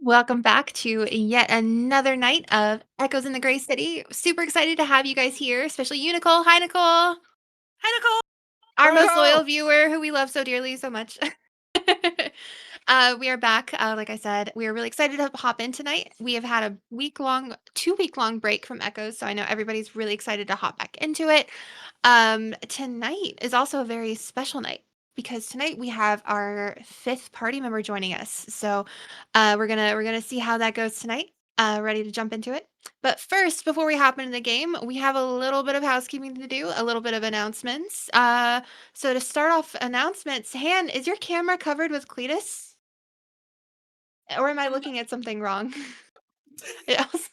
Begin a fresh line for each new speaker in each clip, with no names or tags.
Welcome back to yet another night of Echoes in the Gray City. Super excited to have you guys here, especially you, Nicole. Hi, Nicole.
Hi, Nicole.
Our most
Hello.
loyal viewer who we love so dearly, so much. We are back. Like I said, we are really excited to hop in tonight. We have had a 2-week long break from Echoes, so I know everybody's really excited to hop back into it. Tonight is also a very special night because tonight we have our fifth party member joining us. So we're gonna see how that goes tonight. Ready to jump into it. But first, before we hop into the game, we have a little bit of housekeeping to do, a little bit of announcements. So to start off announcements, Han, is your camera covered with Cletus? Or am I
Um,
looking at something wrong? It was-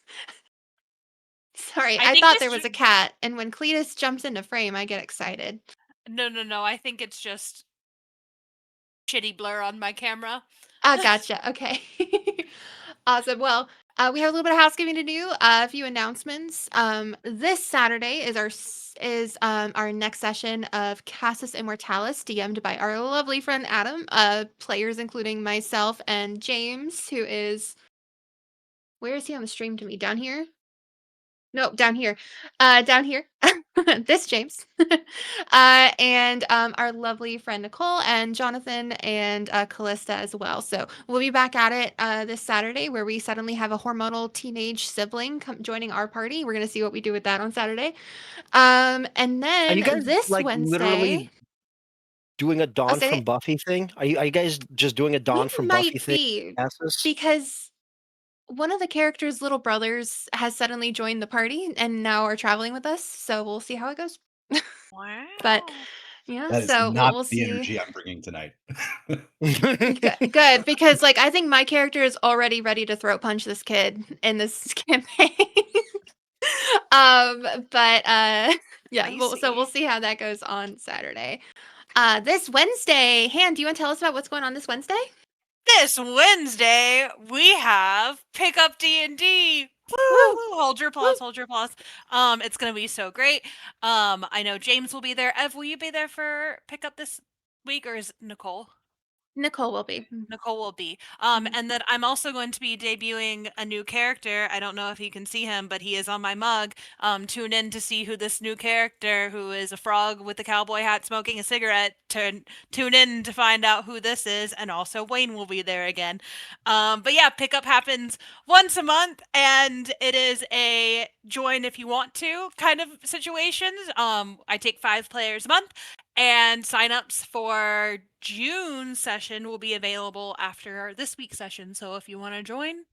Sorry,
I
I
think
thought
it's
there was a
just
cat, and when Cletus jumps into frame, I get excited.
no. I think it's just shitty blur on my camera.
Ah, gotcha. Okay. Awesome. Well, we have a little bit of housekeeping to do. A few announcements. This Saturday is our next session of Cassus Immortalis, DM'd by our lovely friend Adam. Players including myself and James, who is where is he on the stream to me? Down here? No, down here. Down here. This James. And our lovely friend Nicole and Jonathan and Callista as well. So we'll be back at it this Saturday where we suddenly have a hormonal teenage sibling joining our party. We're going to see what we do with that on Saturday. And
Are you
then
guys
this
like literally
Wednesday,
doing a
I'll
Dawn
say
from
it,
Buffy thing? Are you guys just doing a
we
Dawn from Buffy
might
thing?
be
Cassis?
because one of the characters' little brothers has suddenly joined the party and now are traveling with us. So we'll see how it goes. But
Wow.
yeah,
That is
so we'll
not
we'll
the
see.
energy I'm bringing tonight.
Good, because like I think my character is already ready to throat punch this kid in this campaign. But yeah,
I
so we'll
see.
see how that goes on Saturday. This Wednesday, Han, do you want to tell us about what's going on this Wednesday?
This Wednesday we have Pick Up D&D. Woo,
Woo!
woo, hold your
Woo!
applause, hold your applause. It's gonna be so great. I know James will be there. Ev, will you be there for Pick Up this week, or is it Nicole?
Nicole will be.
Nicole will be.
Mhm.
And then I'm also going to be debuting a new character. I don't know if you can see him, but he is on my mug. Tune in to see who this new character, who is a frog with a cowboy hat smoking a cigarette, tune in to find out who this is. And also Wayne will be there again. But yeah, pickup happens once a month, and it is a join if you want to kind of situations. I take 5 players a month, and signups for June session will be available after this week's session. So if you want to join,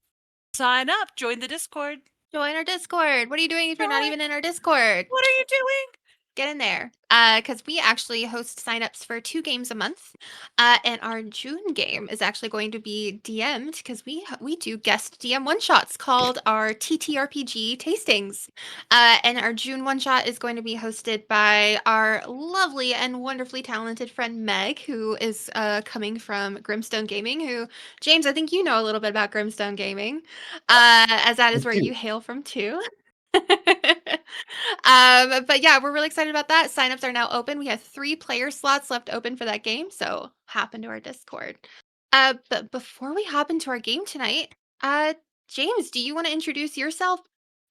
sign up, join the Discord.
Join our Discord. What are you doing if you're not
Join.
even in our Discord?
What are you doing?
Get in there. Because we actually host signups for 2 games a month. And our June game is actually going to be DM'd because we do guest DM one-shots called our TTRPG tastings. And our June one-shot is going to be hosted by our lovely and wonderfully talented friend Meg, who is coming from Grimstone Gaming, who, James, I think you know a little bit about Grimstone Gaming, as that
I
is where
do.
you hail from too. But yeah, we're really excited about that. Signups are now open. We have 3 player slots left open for that game, so hop into our Discord. But before we hop into our game tonight, James, do you want to introduce yourself?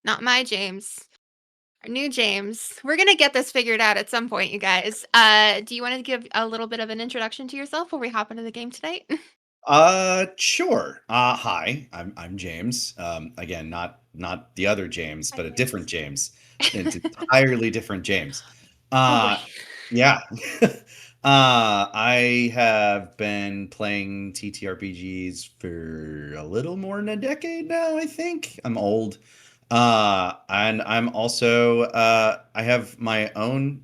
Not my James, our new James. We're gonna get this figured out at some point, you guys. Do you want to give a little bit of an introduction to yourself before we hop into the game tonight?
Sure. Hi, I'm James. Again, not the other James,
Hi,
but a
James.
different James. An entirely different James.
Oh boy.
Uh, yeah. I have been playing TTRPGs for a little more than a decade now, I think. I'm old. And I'm also I have my own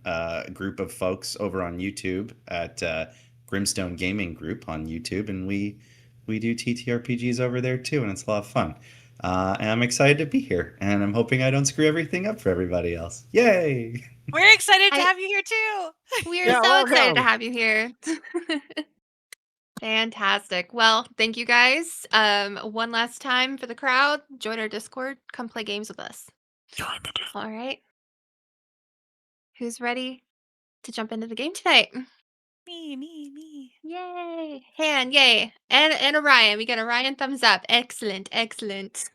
group of folks over on YouTube at Grimstone Gaming Group on YouTube, and we do TTRPGs over there too, and it's a lot of fun. And I'm excited to be here, and I'm hoping I don't screw everything up for everybody else. Yay!
We're excited to
I
have you here too.
We are
Yeah,
so excited to
welcome.
have you here. Fantastic. Well, thank you guys. One last time for the crowd, join our Discord. Come play games with us.
Join the Discord.
All right. Who's ready to jump into the game tonight?
Me.
Yay! Hand, yay. And Orion. We got Orion thumbs up. Excellent, excellent.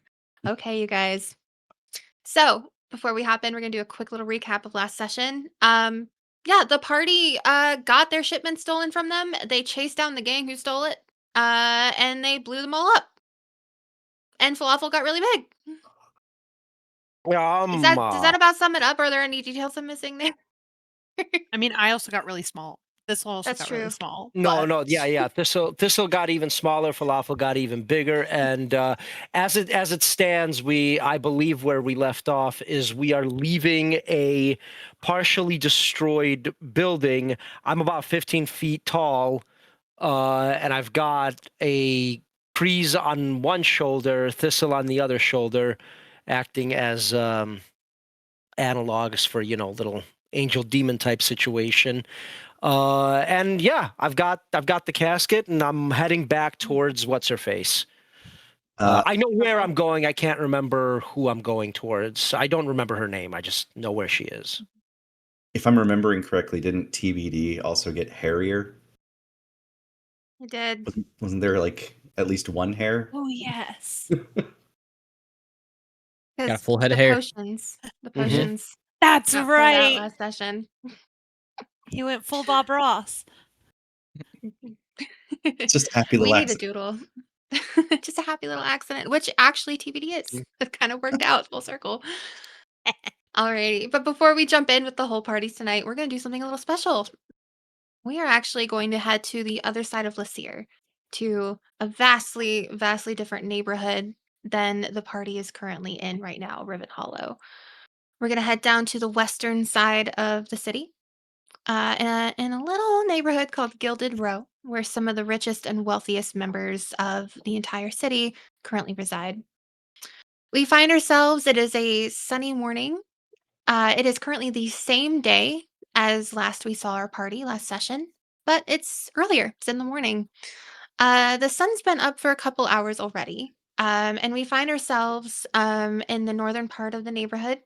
Okay, you guys. So before we hop in, we're gonna do a quick little recap of last session. Yeah, the party got their shipment stolen from them. They chased down the gang who stole it. And they blew them all up. And Falafel got really big. Does that about sum it up? Are there any details I'm missing there?
I mean, I also got really small. This one also
That's
got really
true.
small.
No,
but-
no, yeah. Thistle got even smaller. Falafel got even bigger. And as it stands, I believe where we left off is we are leaving a partially destroyed building. I'm about 15 feet tall, and I've got a Kreez on one shoulder, Thistle on the other shoulder, acting as analogs for little angel demon type situation. And yeah, I've got the casket, and I'm heading back towards what's her face. I know where I'm going. I can't remember who I'm going towards. I don't remember her name. I just know where she is.
If I'm remembering correctly, didn't TBD also get hairier?
I did.
Wasn't there like at least one hair?
Oh yes.
Got a full head of hair.
The potions.
That's
got pulled out
right.
last session.
He went full Bob Ross.
It's just a happy
We
little
need a
accident.
doodle. Just a happy little accident, which actually TBD is. It kind of worked out full circle. Alrighty, but before we jump in with the whole parties tonight, we're going to do something a little special. We are actually going to head to the other side of Lysier, to a vastly, vastly different neighborhood than the party is currently in right now, Riven Hollow. We're going to head down to the western side of the city, in a little neighborhood called Gilded Row, where some of the richest and wealthiest members of the entire city currently reside. We find ourselves, it is a sunny morning. It is currently the same day as last we saw our party last session, but it's earlier. It's in the morning. The sun's been up for a couple hours already, and we find ourselves in the northern part of the neighborhood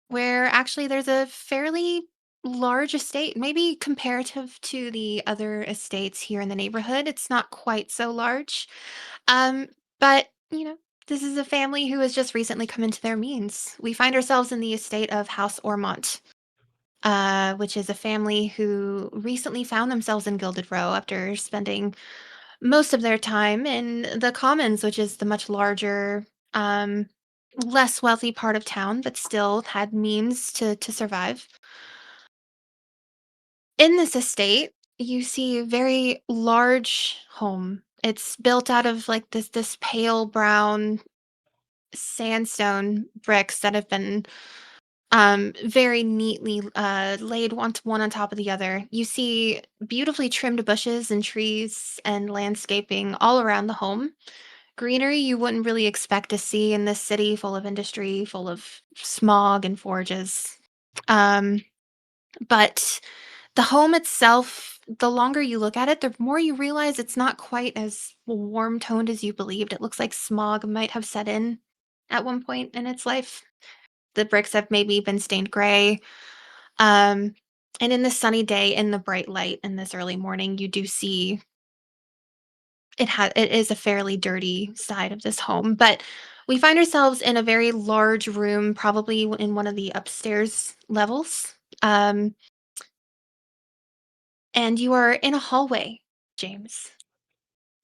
where actually there's a fairly large estate, maybe comparative to the other estates here in the neighborhood. It's not quite so large. Um, but, this is a family who has just recently come into their means. We find ourselves in the estate of House Ormont, which is a family who recently found themselves in Gilded Row after spending most of their time in the Commons, which is the much larger, less wealthy part of town, but still had means to survive. In this estate, you see a very large home. It's built out of like this pale brown sandstone bricks that have been very neatly laid one on top of the other. You see beautifully trimmed bushes and trees and landscaping all around the home. Greenery you wouldn't really expect to see in this city full of industry, full of smog and forages. But the home itself, the longer you look at it, the more you realize it's not quite as warm toned as you believed. It looks like smog might have set in at one point in its life. The bricks have maybe been stained gray. And in the sunny day, in the bright light, in this early morning, you do see it is a fairly dirty side of this home. But we find ourselves in a very large room, probably in one of the upstairs levels. And you are in a hallway, James.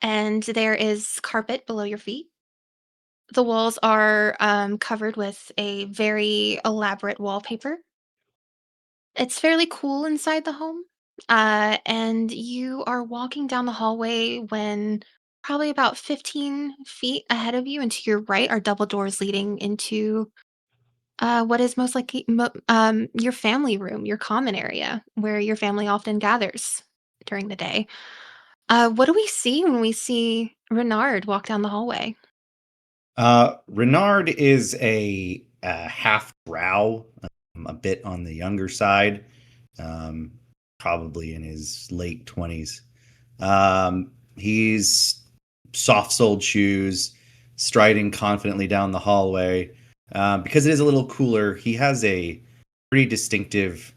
And there is carpet below your feet. The walls are covered with a very elaborate wallpaper. It's fairly cool inside the home. And you are walking down the hallway when probably about 15 feet ahead of you and to your right are double doors leading into what is most likely your family room, your common area where your family often gathers during the day. What do we see when we see Renard walk down the hallway?
Renard is a half drow, a bit on the younger side, probably in his late 20s. He's soft-soled shoes, striding confidently down the hallway. Because it is a little cooler, he has a pretty distinctive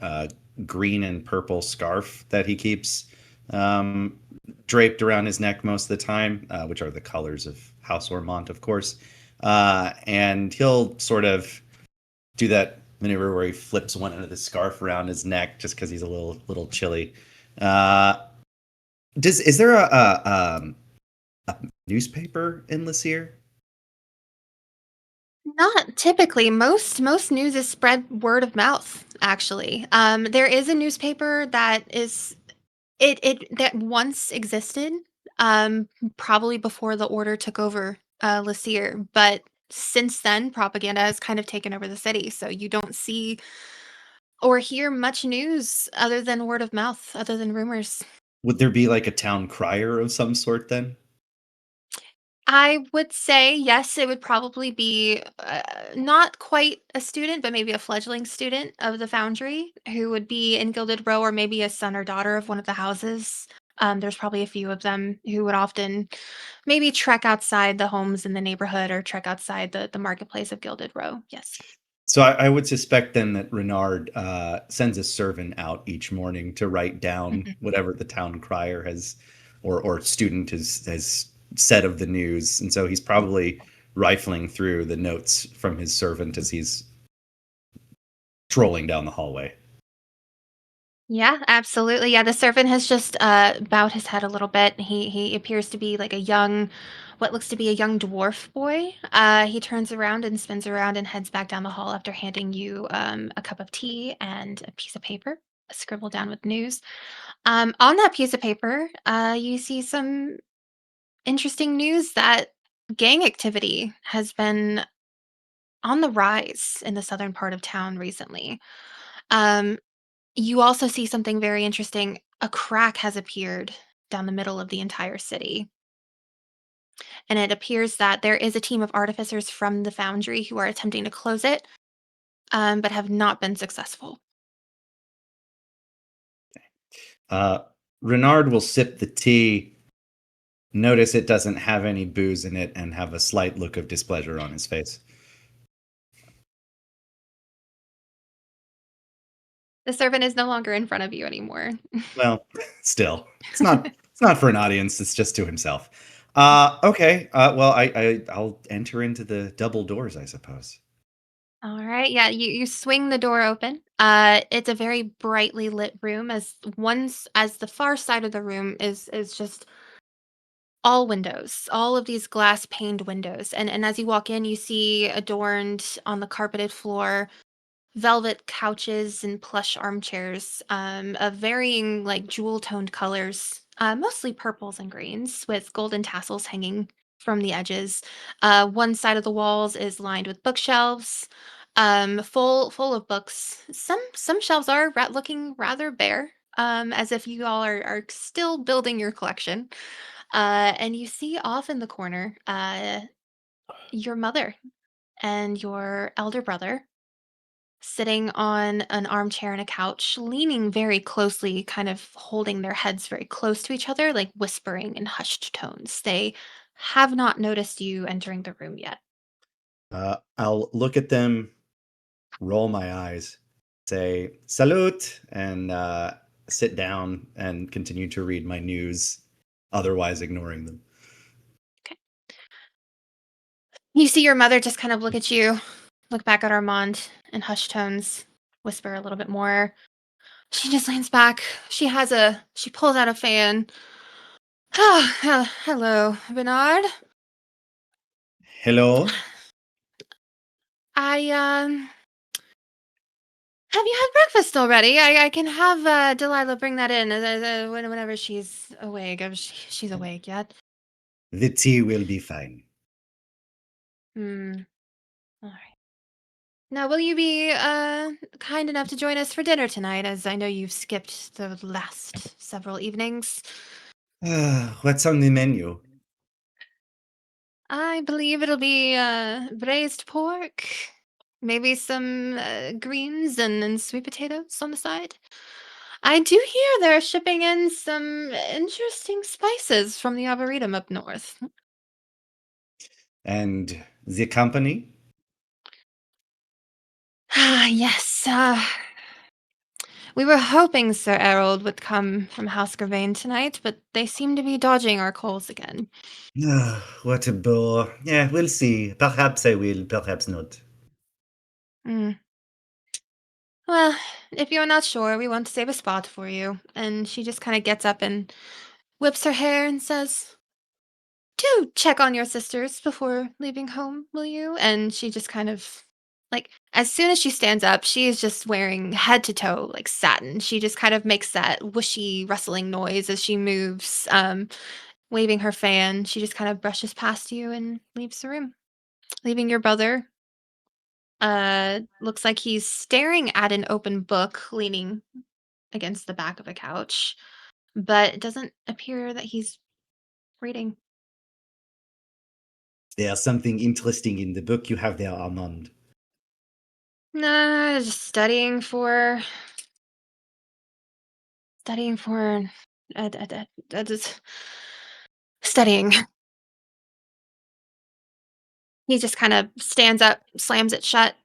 green and purple scarf that he keeps um, draped around his neck most of the time, which are the colors of House Ormont, of course. And he'll sort of do that maneuver where he flips one end of the scarf around his neck just because he's a little chilly. Uh, is there a newspaper in Lysier?
Not typically. Most news is spread word of mouth, actually. There is a newspaper that is it that once existed, probably before the Order took over Lysier, but since then, propaganda has kind of taken over the city, so you don't see or hear much news other than word of mouth, other than rumors.
Would there be like a town crier of some sort then?
I would say yes, it would probably be not quite a student, but maybe a fledgling student of the foundry who would be in Gilded Row, or maybe a son or daughter of one of the houses. There's probably a few of them who would often maybe trek outside the homes in the neighborhood or trek outside the marketplace of Gilded Row. Yes.
So I would suspect then that Renard sends a servant out each morning to write down
Mhm.
whatever the town crier has or student has said of the news, and so he's probably rifling through the notes from his servant as he's trolling down the hallway.
Yeah, absolutely. Yeah, the servant has just bowed his head a little bit. He appears to be like a young, what looks to be a young dwarf boy. He turns around and spins around and heads back down the hall after handing you a cup of tea and a piece of paper, scribbled down with news. On that piece of paper, you see some interesting news that gang activity has been on the rise in the southern part of town recently. Um, you also see something very interesting. A crack has appeared down the middle of the entire city. And it appears that there is a team of artificers from the foundry who are attempting to close it, but have not been successful.
Uh, Renard will sip the tea, notice it doesn't have any booze in it, and have a slight look of displeasure on his face.
The servant is no longer in front of you anymore.
Well, still, it's not for an audience. It's just to himself. Okay. Well, I'll enter into the double doors, I suppose.
All right. Yeah, you swing the door open. It's a very brightly lit room, as the far side of the room is just all windows, all of these glass paned windows. And as you walk in, you see adorned on the carpeted floor velvet couches and plush armchairs of varying like jewel toned colors, mostly purples and greens, with golden tassels hanging from the edges. One side of the walls is lined with bookshelves, full of books. Some shelves are looking rather bare, as if you all are still building your collection. And you see off in the corner your mother and your elder brother sitting on an armchair and a couch, leaning very closely, kind of holding their heads very close to each other, like whispering in hushed tones. They have not noticed you entering the room yet.
I'll look at them, roll my eyes, say salute, and sit down and continue to read my news, otherwise ignoring them.
Okay. You see your mother just kind of look at you, look back at Armand in hushed tones, whisper a little bit more. She just leans back. She pulls out a fan. Ah, hello, Renard.
Hello.
I have you had breakfast already? I can have Delilah bring that in whenever she's awake. If she's awake yet.
The tea will be fine.
Hmm. All right. Now, will you be kind enough to join us for dinner tonight, as I know you've skipped the last several evenings?
What's on the menu?
I believe it'll be braised pork, maybe some greens and sweet potatoes on the side. I do hear they're shipping in some interesting spices from the Arboretum up north.
And the company?
Ah, yes. We were hoping Sir Errol would come from House Gervain tonight, but they seem to be dodging our calls again.
What a bore. Yeah, we'll see. Perhaps I will, perhaps not.
Hmm. Well, if you're not sure, we want to save a spot for you. And she just kind of gets up and whips her hair and says, "Do check on your sisters before leaving home, will you?" And she just kind of like as soon as she stands up, she is just wearing head to toe like satin. She just kind of makes that whooshy rustling noise as she moves, waving her fan. She just kind of brushes past you and leaves the room, leaving your brother. Looks like he's staring at an open book, leaning against the back of a couch, but it doesn't appear that he's reading.
There's something interesting in the book you have there, Armand.
Nah, just studying for, just studying. He just kind of stands up, slams it shut.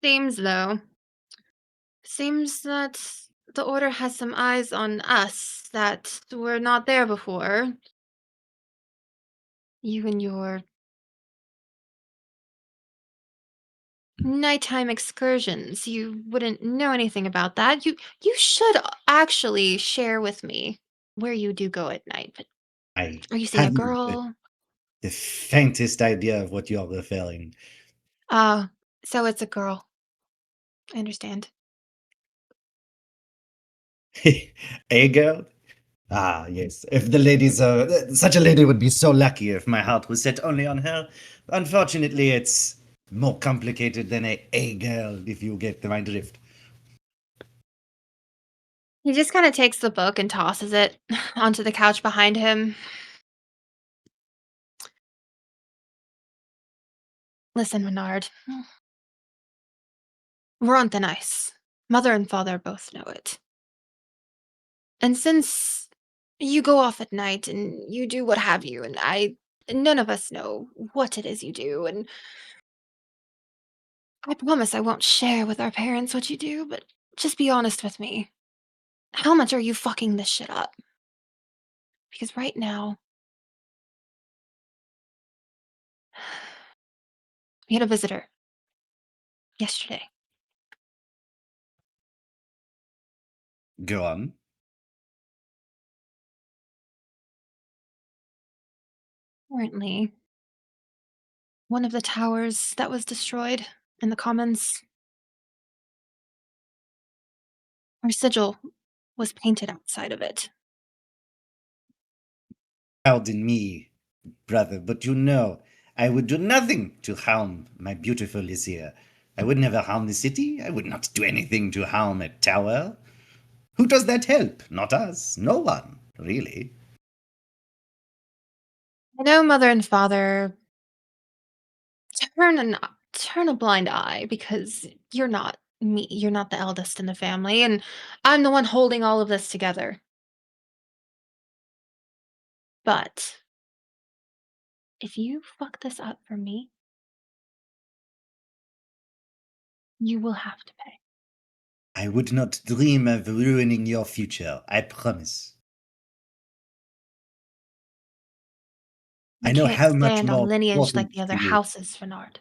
Seems though, seems that the order has some eyes on us that were not there before. You and your nighttime excursions. You wouldn't know anything about that. You should actually share with me where you do go at night. But
I
are you seeing a
haven't
girl?
the faintest idea of what you're referring.
Ah, so it's a girl. I understand.
A girl? Ah, yes. If the ladies are. Such a lady would be so lucky if my heart was set only on her. Unfortunately, it's more complicated than a girl, if you get my drift.
He just kind of takes the book and tosses it onto the couch behind him. Listen, Renard. We're on thin ice. Mother and father both know it. And since you go off at night and you do what have you, and none of us know what it is you do, and I promise I won't share with our parents what you do, but just be honest with me. How much are you fucking this shit up? Because right now, we had a visitor yesterday.
Go on.
Apparently, one of the towers that was destroyed in the commons, our sigil was painted outside of it.
Pardon me, brother, but you know, I would do nothing to harm my beautiful Lysia. I would never harm the city. I would not do anything to harm a tower. Who does that help? Not us. No one, really.
I know mother and father turn an turn a blind eye because you're not me. You're not the eldest in the family, and I'm the one holding all of this together. But if you fuck this up for me, you will have to pay.
I would not dream of ruining your future, I promise.
We
I know
can't
how much
stand on
more
lineage like
important
the
to
other
you.
houses, Renard.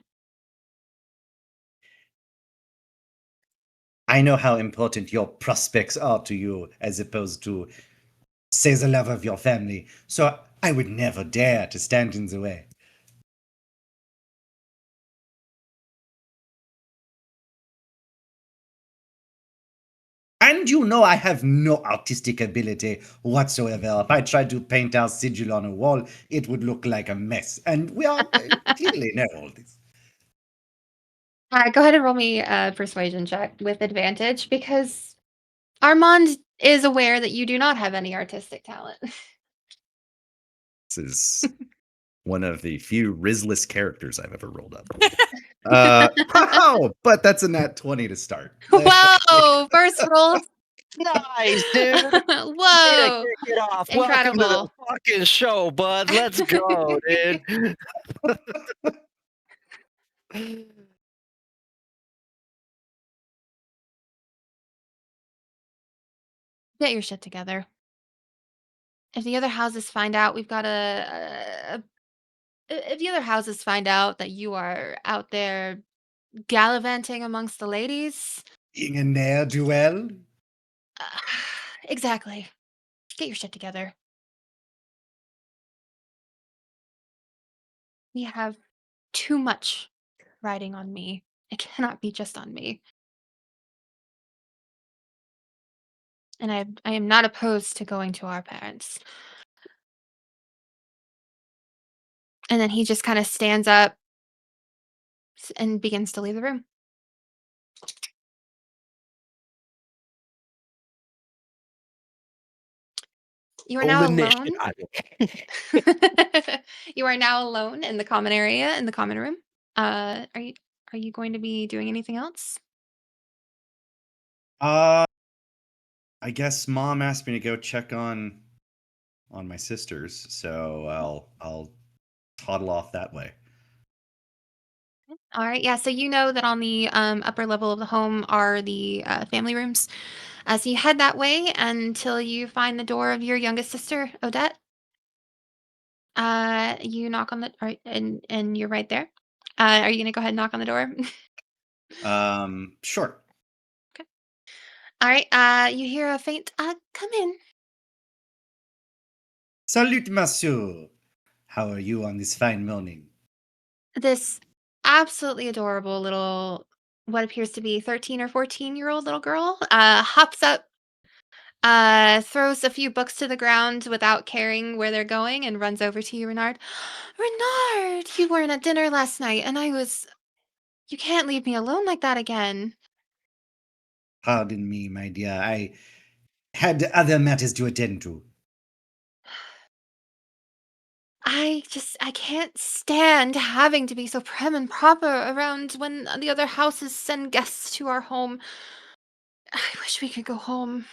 I know how important your prospects are to you as opposed to, say, the love of your family. So I would never dare to stand in the way. And you know I have no artistic ability whatsoever. If I tried to paint our sigil on a wall, it would look like a mess. And we all clearly know all this.
Go ahead and roll me a persuasion check with advantage because Armand is aware that you do not have any artistic talent.
This is one of the few Rizless characters I've ever rolled up.
Wow! But that's a nat 20 to start.
Whoa! First roll.
Nice, dude. Way to
Whoa!
kick it off. Welcome to
Incredible.
the fucking show, bud. Let's go, dude.
Get your shit together. If the other houses find out we've got if the other houses find out that you are out there gallivanting amongst the ladies,
Being a ne'er-do-well?
uh, exactly. Get your shit together. We have too much riding on me. It cannot be just on me. And I am not opposed to going to our parents. And then he just kind of stands up and begins to leave the room. You are now
Roll
alone.
initiative.
You are now alone in the common area, in the common room. Are you going to be doing anything else?
I guess mom asked me to go check on my sisters, so I'll toddle off that way.
All right. Yeah. So you know that on the upper level of the home are the family rooms. So you head that way until you find the door of your youngest sister, Odette. You knock on the and you're right there. Are you gonna go ahead and knock on the door?
Sure.
Okay. All right. You hear a faint come in.
Salut, monsieur. How are you on this fine morning?
This absolutely adorable little, what appears to be 13 or 14-year-old little girl, hops up, throws a few books to the ground without caring where they're going, and runs over to you, Renard. Renard, you weren't at dinner last night, and you can't leave me alone like that again.
Pardon me, my dear. I had other matters to attend to.
I can't stand having to be so prim and proper around when the other houses send guests to our home. I wish we could go home.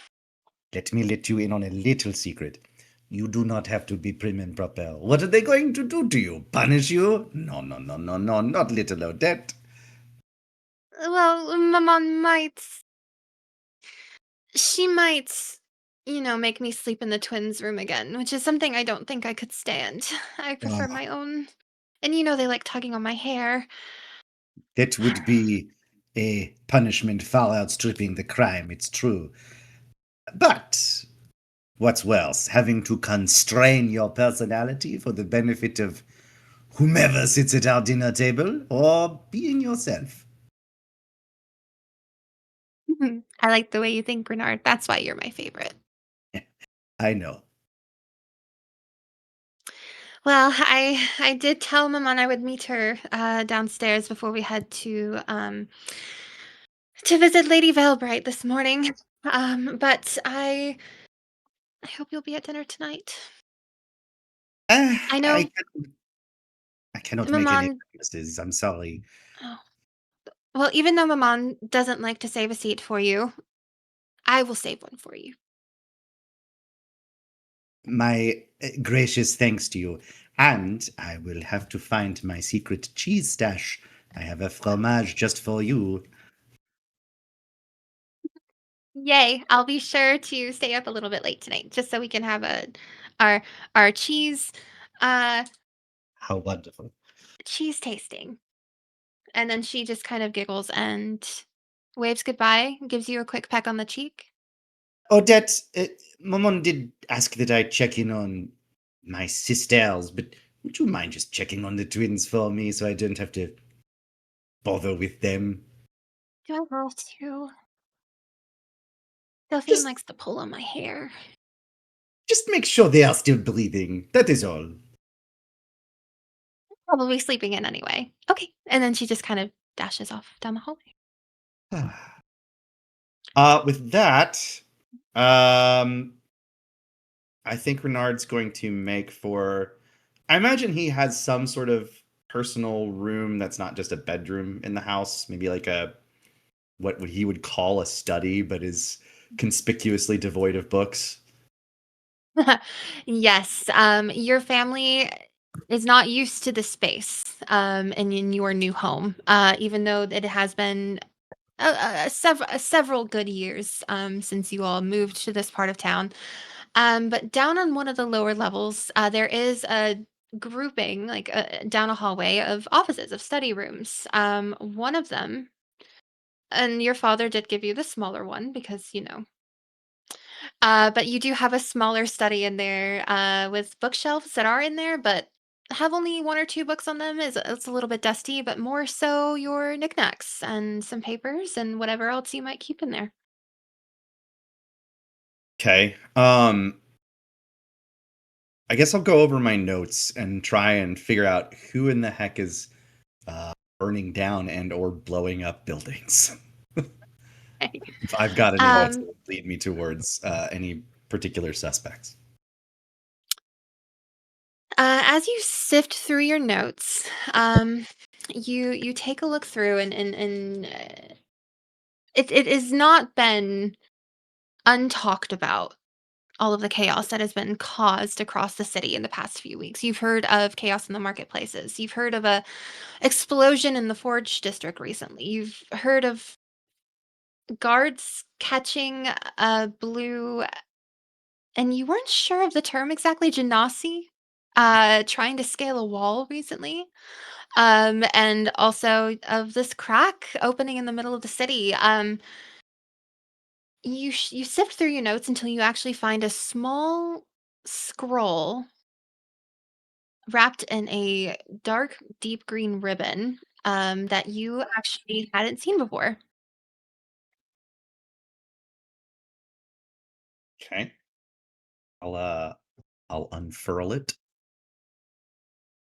Let me let you in on a little secret. You do not have to be prim and proper. What are they going to do to you? Punish you? No, no, no, no, no, not little Odette.
Well, Maman might. She might, make me sleep in the twins' room again, which is something I don't think I could stand. I prefer
Oh,
my own. And they like tugging on my hair.
that would be a punishment far outstripping the crime, it's true. But what's worse, having to constrain your personality for the benefit of whomever sits at our dinner table, or being yourself?
I like the way you think, Renard. That's why you're my favorite.
I know.
Well, I did tell Maman I would meet her downstairs before we head to visit Lady Velbright this morning. But I hope you'll be at dinner tonight. I know,
I cannot make any
Maman.
promises. I'm sorry.
Oh, well, even though Maman doesn't like to save a seat for you, I will save one for you.
My gracious thanks to you. And I will have to find my secret cheese stash. I have a fromage just for you.
Yay! I'll be sure to stay up a little bit late tonight, just so we can have our our uh
How wonderful.
cheese tasting. And then she just kind of giggles and waves goodbye, gives you a quick peck on the cheek.
Odette, Maman did ask that I check in on my sisters, but would you mind just checking on the twins for me so I don't have to bother with them?
Do I have to? Delphine
Just,
likes to pull on my hair.
just make sure they are still breathing. That is all.
Probably sleeping in anyway. Okay. And then she just kind of dashes off down the hallway.
With that, I think Renard's going to make for. I imagine he has some sort of personal room that's not just a bedroom in the house. Maybe like what he would call a study, but is conspicuously devoid of books.
Yes. Your family is not used to the space in your new home, even though it has been several good years since you all moved to this part of town. But down on one of the lower levels, there is a grouping, like down a hallway of offices, of study rooms. One of them, and your father did give you the smaller one because, but you do have a smaller study in there with bookshelves that are in there, but have only one or two books on them. It's a little bit dusty, but more so your knickknacks and some papers and whatever else you might keep in there.
Okay. I guess I'll go over my notes and try and figure out who in the heck is burning down and or blowing up buildings. If I've got any notes that
Um,
would lead me towards any particular suspects.
as you sift through your notes, you take a look through and it has not been untalked about all of the chaos that has been caused across the city in the past few weeks. You've heard of chaos in the marketplaces. You've heard of a explosion in the Forge district recently. You've heard of guards catching a blue, and you weren't sure of the term exactly, genasi, trying to scale a wall recently. And also of this crack opening in the middle of the city. You sift through your notes until you actually find a small scroll wrapped in a dark, deep green ribbon, that you actually hadn't seen before.
Okay. I'll unfurl it.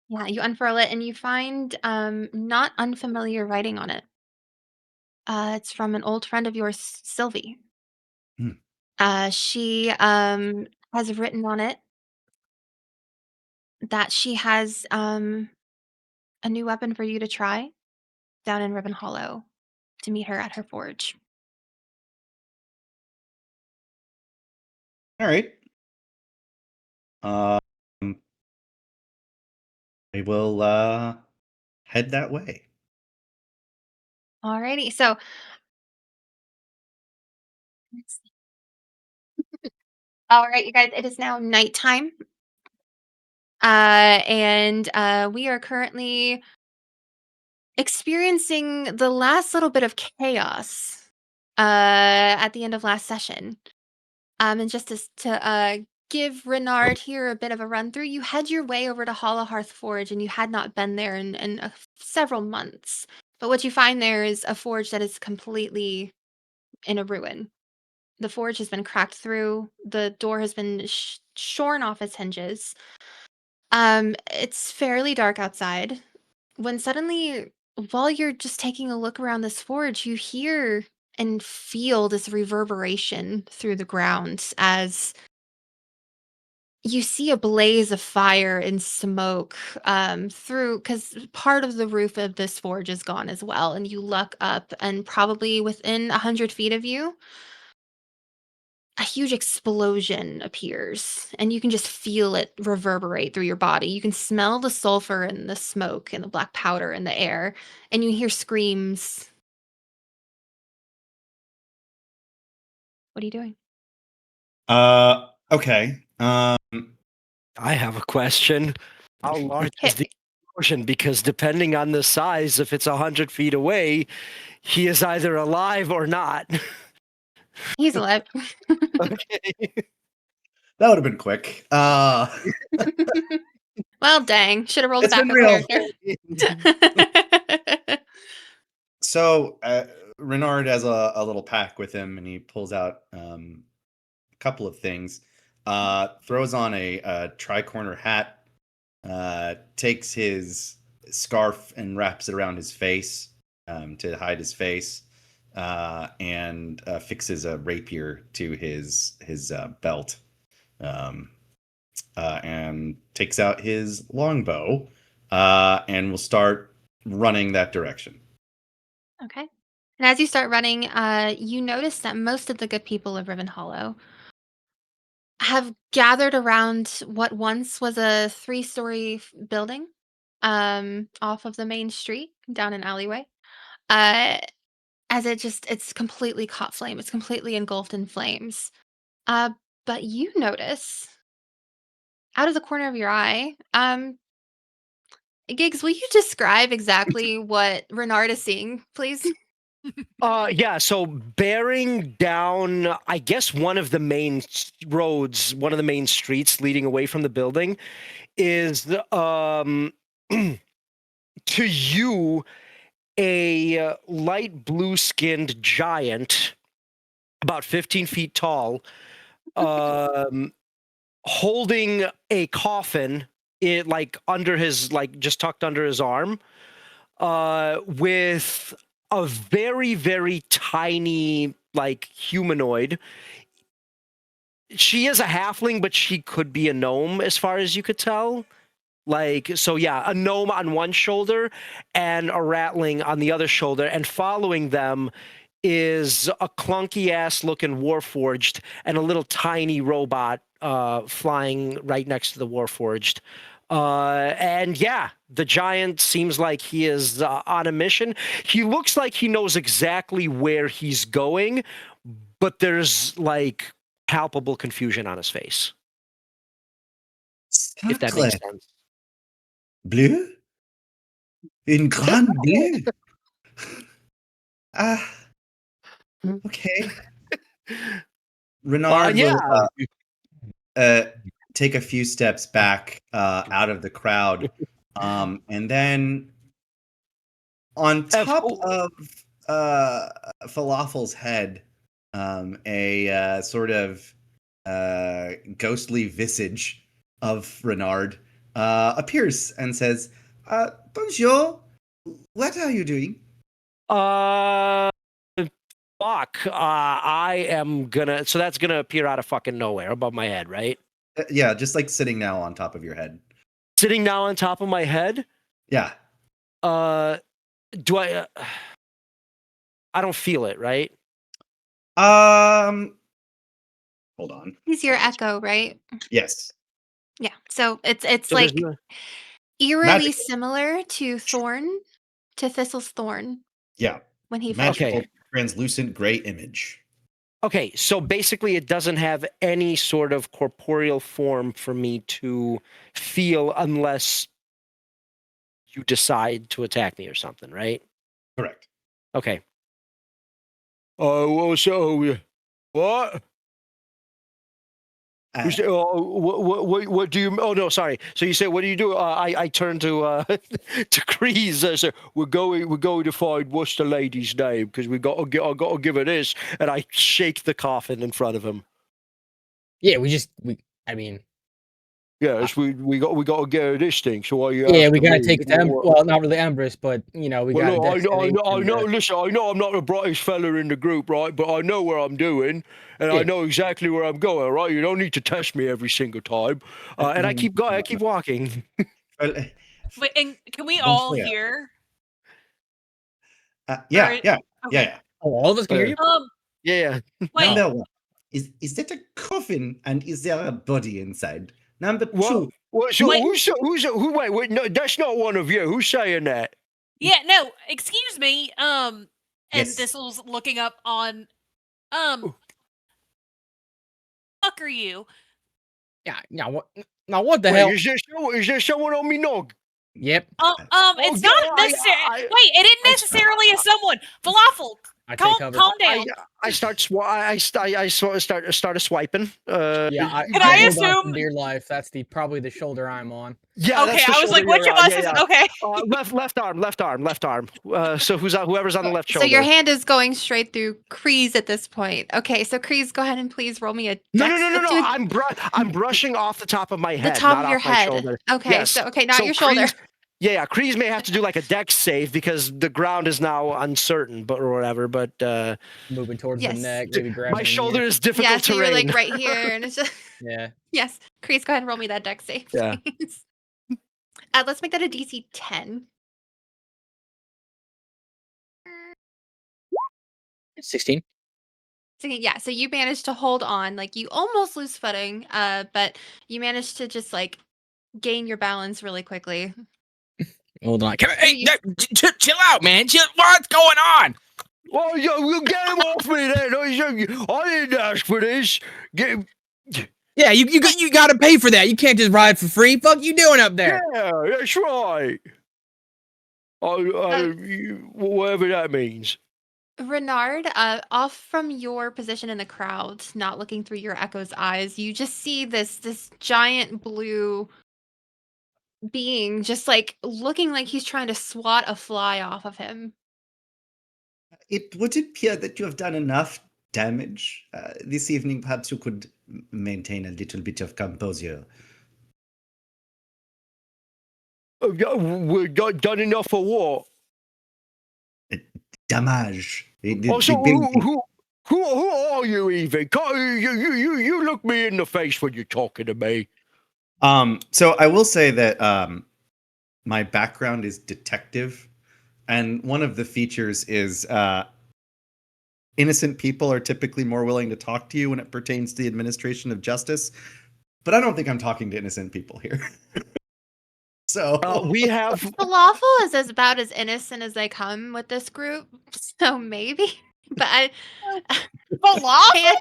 Yeah, you unfurl it and you find, not unfamiliar writing on it. It's from an old friend of yours, Sylvie.
Hmm.
She, has written on it that she has, a new weapon for you to try down in Ribbon Hollow to meet her at her forge.
All right. Um, I will head that way.
Alrighty, so all right, you guys, it is now nighttime. And we are currently experiencing the last little bit of chaos at the end of last session. And just to give Renard here a bit of a run through, you had your way over to Hollow Hearth Forge and you had not been there in several months. But what you find there is a forge that is completely in a ruin. The forge has been cracked through, the door has been shorn off its hinges. It's fairly dark outside when suddenly, while you're just taking a look around this forge, you hear and feel this reverberation through the ground as you see a blaze of fire and smoke through because part of the roof of this forge is gone as well. And you look up, and probably within 100 feet of you, a huge explosion appears and you can just feel it reverberate through your body. You can smell the sulfur and the smoke and the black powder in the air, and you hear screams. What are you doing?
Okay.
I have a question. How large is the explosion? Because depending on the size, if it's 100 feet away, he is either alive or not.
He's alive.
Okay.
That would have been quick.
Well, dang. Should have rolled a
It's been
backup
real.
character.
So Renard has a little pack with him, and he pulls out a couple of things. Throws on a tri-corner hat. Takes his scarf and wraps it around his face to hide his face, and fixes a rapier to his belt, and takes out his longbow, and will start running that direction.
Okay. And as you start running, you notice that most of the good people of Riven Hollow have gathered around what once was a 3-story building, off of the main street down an alleyway. Uh, as it's completely caught flame. It's completely engulfed in flames. But you notice out of the corner of your eye, Gigs, will you describe exactly what Renard is seeing, please?
Yeah, so bearing down, I guess one of the main roads, one of the main streets leading away from the building is to you a light blue-skinned giant, about 15 feet tall, holding a coffin, under his, just tucked under his arm, with a very, very tiny, humanoid. She is a halfling, but she could be a gnome, as far as you could tell. So yeah, a gnome on one shoulder and a ratling on the other shoulder, and following them is a clunky-ass looking Warforged and a little tiny robot flying right next to the Warforged. And yeah, the giant seems like he is on a mission. He looks like he knows exactly where he's going, but there's palpable confusion on his face. If that makes sense.
Bleu? In grand bleu? Okay. Renard will take a few steps back out of the crowd, and then on top of Falafel's head, a sort of ghostly visage of Renard appears and says, "Bonjour, what are you doing?"
Fuck. I am gonna. So that's gonna appear out of fucking nowhere above my head, right?
Yeah, just sitting now on top of your head.
Sitting now on top of my head?
Yeah.
Do I? I don't feel it, right?
Hold on.
He's your echo, right?
Yes.
Yeah. So it's
So
like
there's
eerily
Magic.
similar to Thistle's Thorn.
Yeah.
When he fell.
Magical, translucent gray image.
Okay, so basically it doesn't have any sort of corporeal form for me to feel unless you decide to attack me or something, right?
Correct.
Okay. Well, so what? You say, what do you? Oh no, sorry. So you say, what do you do? I turn to to Kreez. I say, we're going to find what's the lady's name, because I got to give her this, and I shake the coffin in front of him.
Yeah, I mean,
yes, we got to get her this thing. So why you?
Yeah, we gotta take it to well, not really Empress, but we got.
I know. Listen, I know I'm not the brightest fella in the group, right? But I know where I'm doing, and I know exactly where I'm going, right? You don't need to test me every single time. And I keep going. I keep walking.
Wait, and can we all hear?
Yeah.
Oh, all of us can hear you.
Yeah.
Wait.
Number one, is that a coffin, and is there a body inside? Number two.
Wait, no, that's not one of you. Who's saying that?
Yeah, no, excuse me. And
Yes.
Thistle's looking up on fuck are you?
Yeah. What the hell?
Is there someone on me nog?
Yep.
It's not necessarily. Wait, it isn't necessarily a someone. Falafel.
I take cover.
Calm down.
I start swiping.
Yeah.
Can I
hold on
assume-
for dear life? That's probably the shoulder I'm on.
Yeah.
Okay,
that's the
I was like,
shoulder
which
you're
of
on.
us is okay?
Left arm. So whoever's on the left shoulder.
So your hand is going straight through Kreez at this point. Okay, so Kreez, go ahead and please roll me a.
No.
Let's do
I'm brushing off the top of my head.
the top
not
of your
off my
head.
shoulder.
Okay,
Yes.
so not your shoulder.
Yeah, Kreez may have to do a dex save because the ground is now uncertain, or whatever. But
Moving towards
Yes.
the neck, maybe grabbing.
my shoulder is difficult
Yeah, so you're
terrain.
right here, and it's just
Yeah.
yes. Kreez, go ahead and roll me that dex save,
Yeah.
please. Let's make that a DC 10.
16.
So yeah, so you managed to hold on, you almost lose footing, but you managed to just gain your balance really quickly.
Hold on. Hey, chill out, man. What's going on?
Well, you get him off me then. I didn't ask for this. Get him.
Yeah, you got to pay for that. You can't just ride for free. Fuck you doing up there?
Yeah, that's right. Whatever that means.
Renard, off from your position in the crowd, not looking through your echo's eyes, you just see this giant blue being just like looking like he's trying to swat a fly off of him.
It would appear that you have done enough damage this evening. Perhaps you could maintain a little bit of composure.
We're done enough for what?
Damage.
So who are you, Eavan? You look me in the face when you're talking to me.
So I will say that my background is detective, and one of the features is innocent people are typically more willing to talk to you when it pertains to the administration of justice. But I don't think I'm talking to innocent people here. So
We have
Falafel is about as innocent as they come with this group, so maybe. But I
Falafel?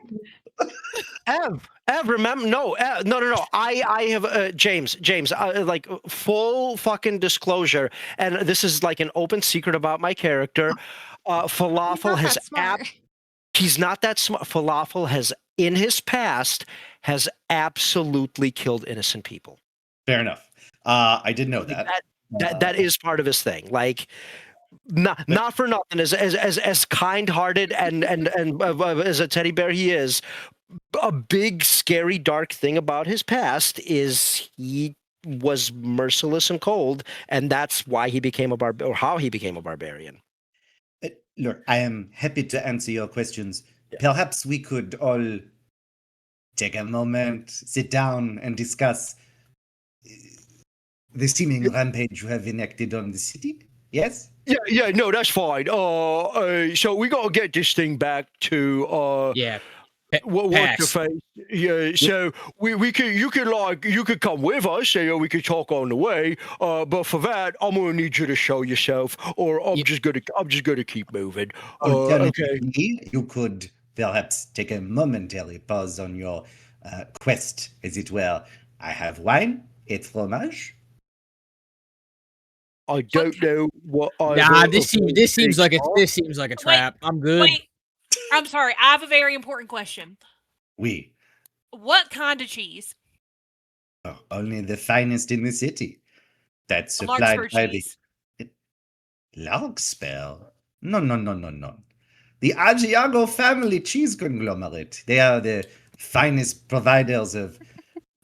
Ev, remember? No. I have James. Like full fucking disclosure, and this is like an open secret about my character. Falafel has he's not that smart. Falafel has, in his past, has absolutely killed innocent people.
fair enough. I did know that.
That is part of his thing. Like, not for nothing. As kind-hearted and as a teddy bear he is, a big, scary, dark thing about his past is he was merciless and cold, and that's why he became or how he became a barbarian.
Look, I am happy to answer your questions. Perhaps we could all take a moment, sit down, and discuss the seeming rampage you have enacted on the city. Yes?
Yeah, no, that's fine. So we gotta get this thing back to
Yeah.
what's your face? Yeah, so we could you could come with us, we could talk on the way. But for that, I'm gonna need you to show yourself, or I'm just gonna keep moving. Okay.
Alternatively, you could perhaps take a momentary pause on your quest, as it were. I have wine et fromage.
I don't know what I.
Nah, this seems like a trap. I'm good.
Wait, I'm sorry. I have a very important question.
Oui.
What kind of cheese?
Oh, only the finest in the city. That's
A
supplied
Larkspur
by
cheese.
the Larkspur. No. The Asiago family cheese conglomerate. They are the finest providers of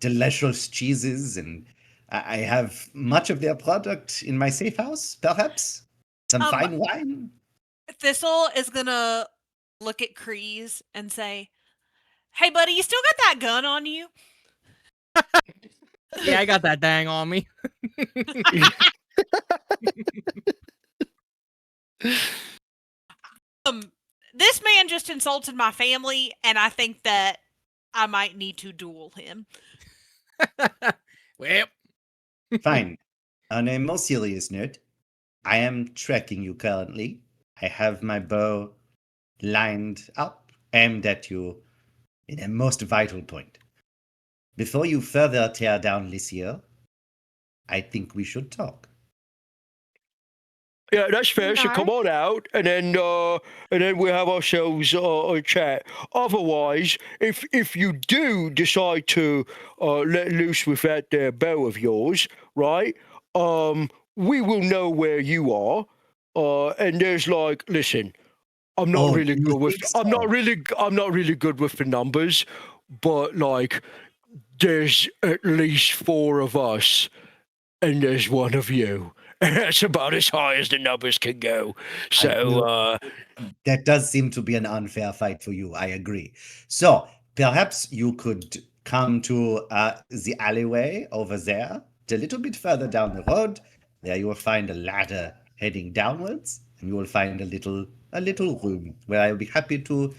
delicious cheeses, and I have much of their product in my safe house, perhaps. Some fine wine.
Thistle is gonna look at Kreez and say, "Hey, buddy, you still got that gun on you?"
Yeah, I got that dang on me.
This man just insulted my family, and I think that I might need to duel him.
Well,
Fine. On a more serious note, I am tracking you currently. I have my bow lined up, aimed at you in a most vital point. Before you further tear down Lycia, I think we should talk.
Yeah, that's fair. So come on out, and then we have ourselves a chat. Otherwise, if you do decide to let loose with that there bow of yours, right? We will know where you are. And there's like, listen, I'm not really good with I'm not really good with the numbers, but like, there's at least 4 of us, and there's 1 of you. And that's about as high as the numbers can go. So,
that does seem to be an unfair fight for you. I agree. So perhaps you could come to the alleyway over there, a little bit further down the road. There you will find a ladder heading downwards, and you will find a little room where I will be happy to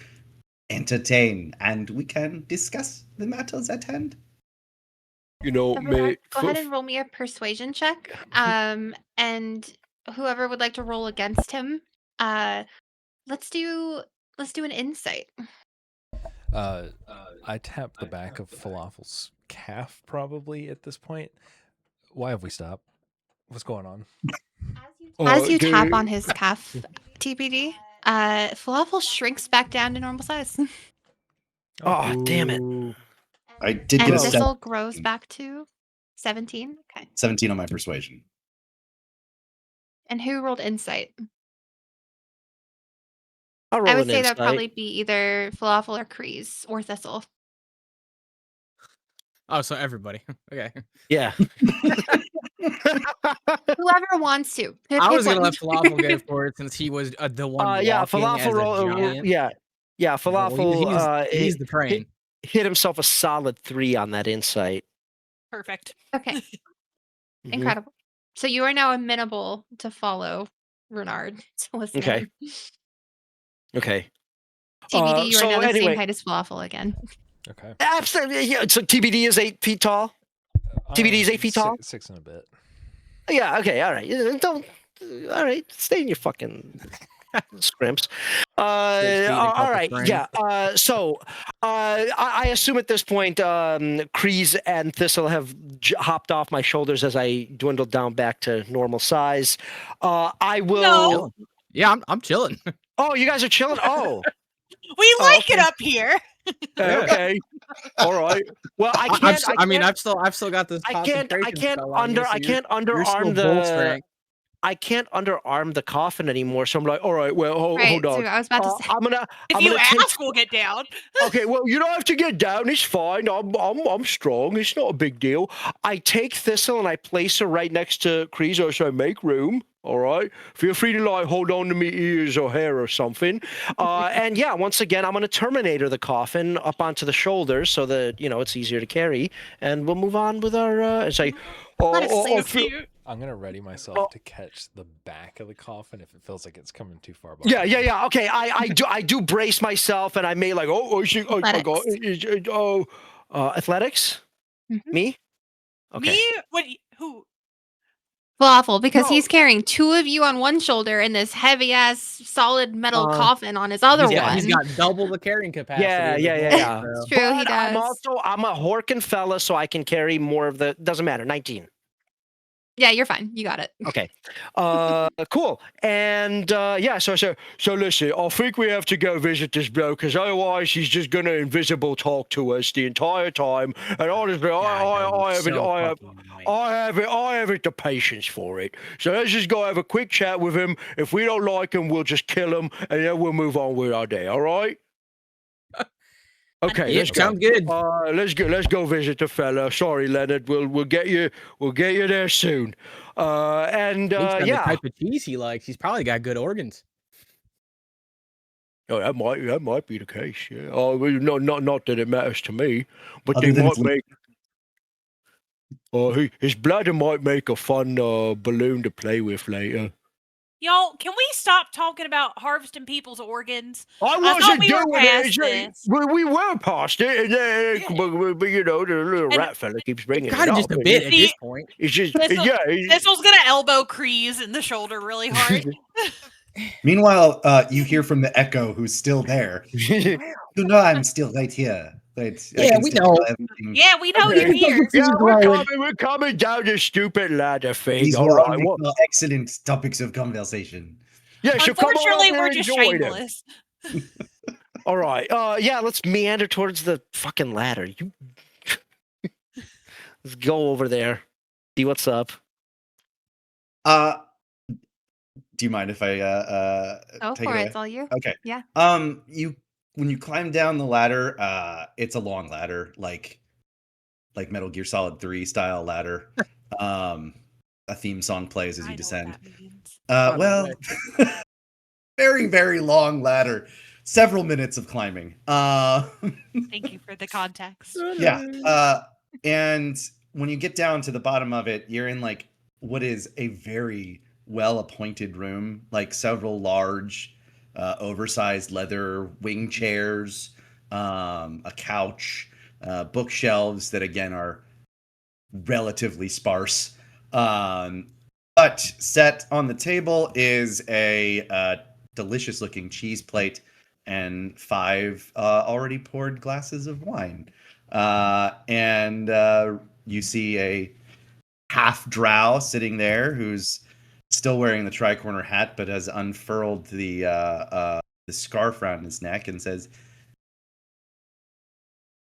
entertain, and we can discuss the matters at hand.
you know,
Renard, go ahead and roll me a persuasion check. And whoever would like to roll against him, let's do an insight.
I tap the back of Falafel's calf probably at this point. Why have we stopped? What's going on?
As you tap on his calf, TPD, Falafel shrinks back down to normal size.
Oh, damn it.
Ooh.
I did
And
get a
Thistle grows back to 17. Okay.
17 on my persuasion.
And who rolled insight?
I'll roll
I would
an
say that
insight.
would probably be either Falafel or Kreez or Thistle.
Oh, so everybody. Okay.
Yeah.
Whoever wants to.
I was gonna let
Pick one.
Falafel get it for it since he was the one
Yeah,
walking
Falafel
as a
roll.
giant.
Yeah.
Well,
Falafel.
he's the train.
Hit himself a solid 3 on that insight.
Perfect.
Okay.
Mhm.
Incredible. So you are now amenable to follow Renard to listen.
Okay.
to him.
Okay.
TBD, you are
so
now the
anyway-
same height as Falafel again.
Okay.
Absolutely. Yeah. So TBD is 8 feet tall. TBD is 8 feet tall?
6 and a bit.
Yeah. Okay. All right. Don't. All right. Stay in your fucking scrimps.
6 feet and a
All
couple
right.
frames.
Yeah. So I assume at this point, Kreez and Thistle have hopped off my shoulders as I dwindle down back to normal size. I will.
No.
Yeah, I'm chilling.
Oh, you guys are chilling. Oh.
We like
okay.
it up here.
Okay. All right. Well, I can't.
I've still got this.
I can't
concentration spell on you, so
I can't
you're still
underarm
bull
the.
strength.
I can't underarm the coffin anymore. So I'm like, all right. Well,
Right.
hold
So
on.
I was about to say.
I'm gonna.
If
I'm
you
gonna take-
ask, we'll get down.
Okay, well, you don't have to get down. It's fine. I'm strong. It's not a big deal. I take Thistle and I place her right next to Kreez. So I make room. All right. Feel free to like hold on to me ears or hair or something. And yeah, once again, I'm gonna Terminator the coffin up onto the shoulders so that it's easier to carry, and we'll move on with our. And say,
I'm gonna ready myself to catch the back of the coffin if it feels like it's coming too far back.
Yeah. Okay, I do brace myself, and I may like athletics.
Mhm.
Me? Okay.
Me? What? Who?
Falafel, because
No.
he's carrying 2 of you on one shoulder and this heavy ass solid metal coffin on his other one.
He's got double the carrying capacity.
Yeah.
It's true, he
But
does.
I'm a Horkin fella, so I can carry more of the. Doesn't matter. 19.
Yeah, you're fine. You got it.
Okay. Cool. And so listen, I think we have to go visit this bloke because otherwise he's just gonna invisible talk to us the entire time. And honestly, I haven't the patience for it. So let's just go have a quick chat with him. If we don't like him, we'll just kill him, and then we'll move on with our day. All right? Okay,
Yeah,
let's go.
sounds good.
Let's go visit the fella. Sorry, Leonard. We'll get you there soon.
He's got the
Yeah.
type of cheese he likes. He's probably got good organs.
Oh, that might be the case. Yeah. Oh, well, not that it matters to me, but
Other
they
than
might
fl-
make. His bladder might make a fun balloon to play with later.
Y'all, can we stop talking about harvesting people's organs?
I
thought
wasn't
we were
doing
past
it.
this.
We were past it, and then,
Yeah.
but the little
And-
rat fella keeps bringing it
Kind of
up.
just a bit at
See-
this point.
It's just
Thistle-
yeah.
Thistle's gonna elbow Kreez in the shoulder really hard.
Meanwhile, you hear from the echo who's still there. You know I'm still right here. Right? I
Yeah,
can
we
still
know.
feel everything.
Yeah, we know
Okay.
you're here.
Yeah,
glowing.
we're coming down this stupid ladder thing.
These
All
were
right.
only
Well,
for excellent topics of conversation.
yeah, so come on
Unfortunately,
up
we're
and
just
enjoy them.
shameless.
All right. Yeah, let's meander towards the fucking ladder. You let's go over there. See what's up.
Do you mind if I
Go
take
for
it
it.
away?
It's all you.
Okay.
Yeah.
When you climb down the ladder, it's a long ladder, like Metal Gear Solid 3 style ladder. A theme song plays as
I
you
know
descend.
what that means.
Well, very, very long ladder. Several minutes of climbing.
Thank you for the context.
Yeah. And when you get down to the bottom of it, you're in like what is a very well-appointed room, like several large, oversized leather wing chairs, a couch, bookshelves that again are relatively sparse. But set on the table is a delicious looking cheese plate and 5 already poured glasses of wine. And you see a half drow sitting there who's still wearing the tricorner hat, but has unfurled the scarf around his neck and says,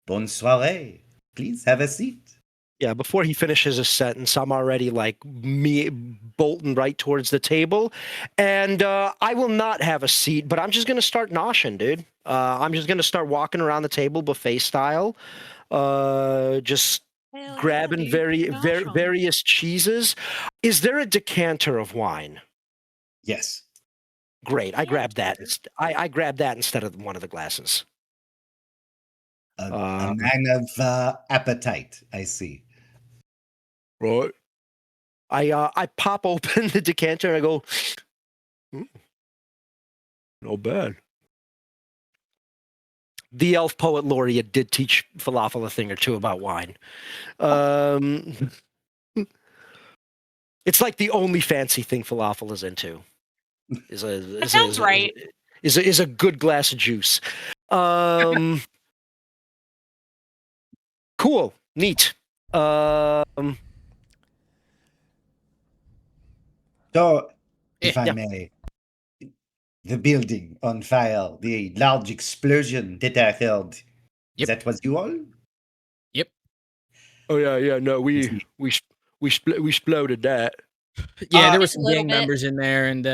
"Bonne soirée. Please have a seat."
Yeah, before he finishes a sentence, I'm already like me bolting right towards the table, and I will not have a seat, but I'm just gonna start noshing, dude. I'm just gonna start walking around the table buffet style, just
Hell
grabbing
yeah, dude. Nosh 'em.
various cheeses. Is there a decanter of wine?
Yes.
Great, I
Yeah,
grabbed that.
sure.
I grabbed that instead of one of the glasses.
A man of appetite, I see.
Right. I pop open the decanter and I go, not bad. The elf poet laureate did teach Falafel a thing or two about wine. It's like the only fancy thing Falafel is into.
Sounds right.
Is a good glass of juice. Cool, neat.
So, if I
Yeah.
may, the building on fire, the large explosion that I heard,
Yep.
that was you all?
Oh yeah. No, we exploded that.
Yeah, there were
Just a
some
little
gang
bit.
members in there, and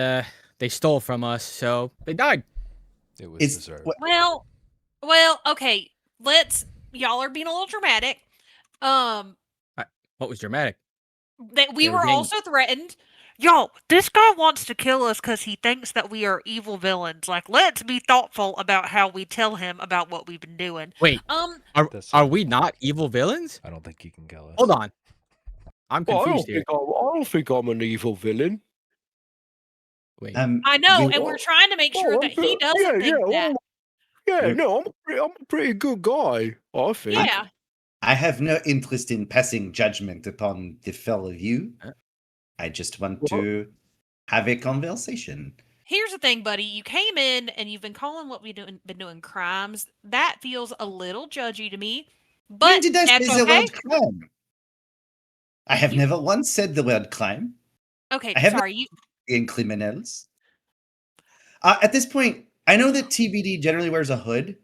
they stole from us, so they died.
It was
Is
deserved.
Well, okay. Y'all are being a little dramatic.
What was dramatic?
That we
They were
were
gang-
also threatened. Yo, this guy wants to kill us because he thinks that we are evil villains. Like, let's be thoughtful about how we tell him about what we've been doing.
Wait,
That's
are
not-
we not evil villains?
I don't think he can kill us.
Hold on, I'm
Oh,
confused here.
I don't think I'm an evil villain.
Wait,
I know,
we-
and we're trying to make sure
Oh,
that he doesn't
yeah,
think that.
Yeah,
We-
no, I'm a pretty good guy, I think.
Yeah.
I have no interest in passing judgment upon the fell of you. I just want to have a conversation.
Here's the thing, buddy. You came in and you've been calling what we've been doing crimes. That feels a little judgy to me.
When
But
did I say
that's
the
okay.
word crime? I have never once said the word crime.
Okay,
I have
sorry. You
in criminals. At this point, I know that TBD generally wears a hood.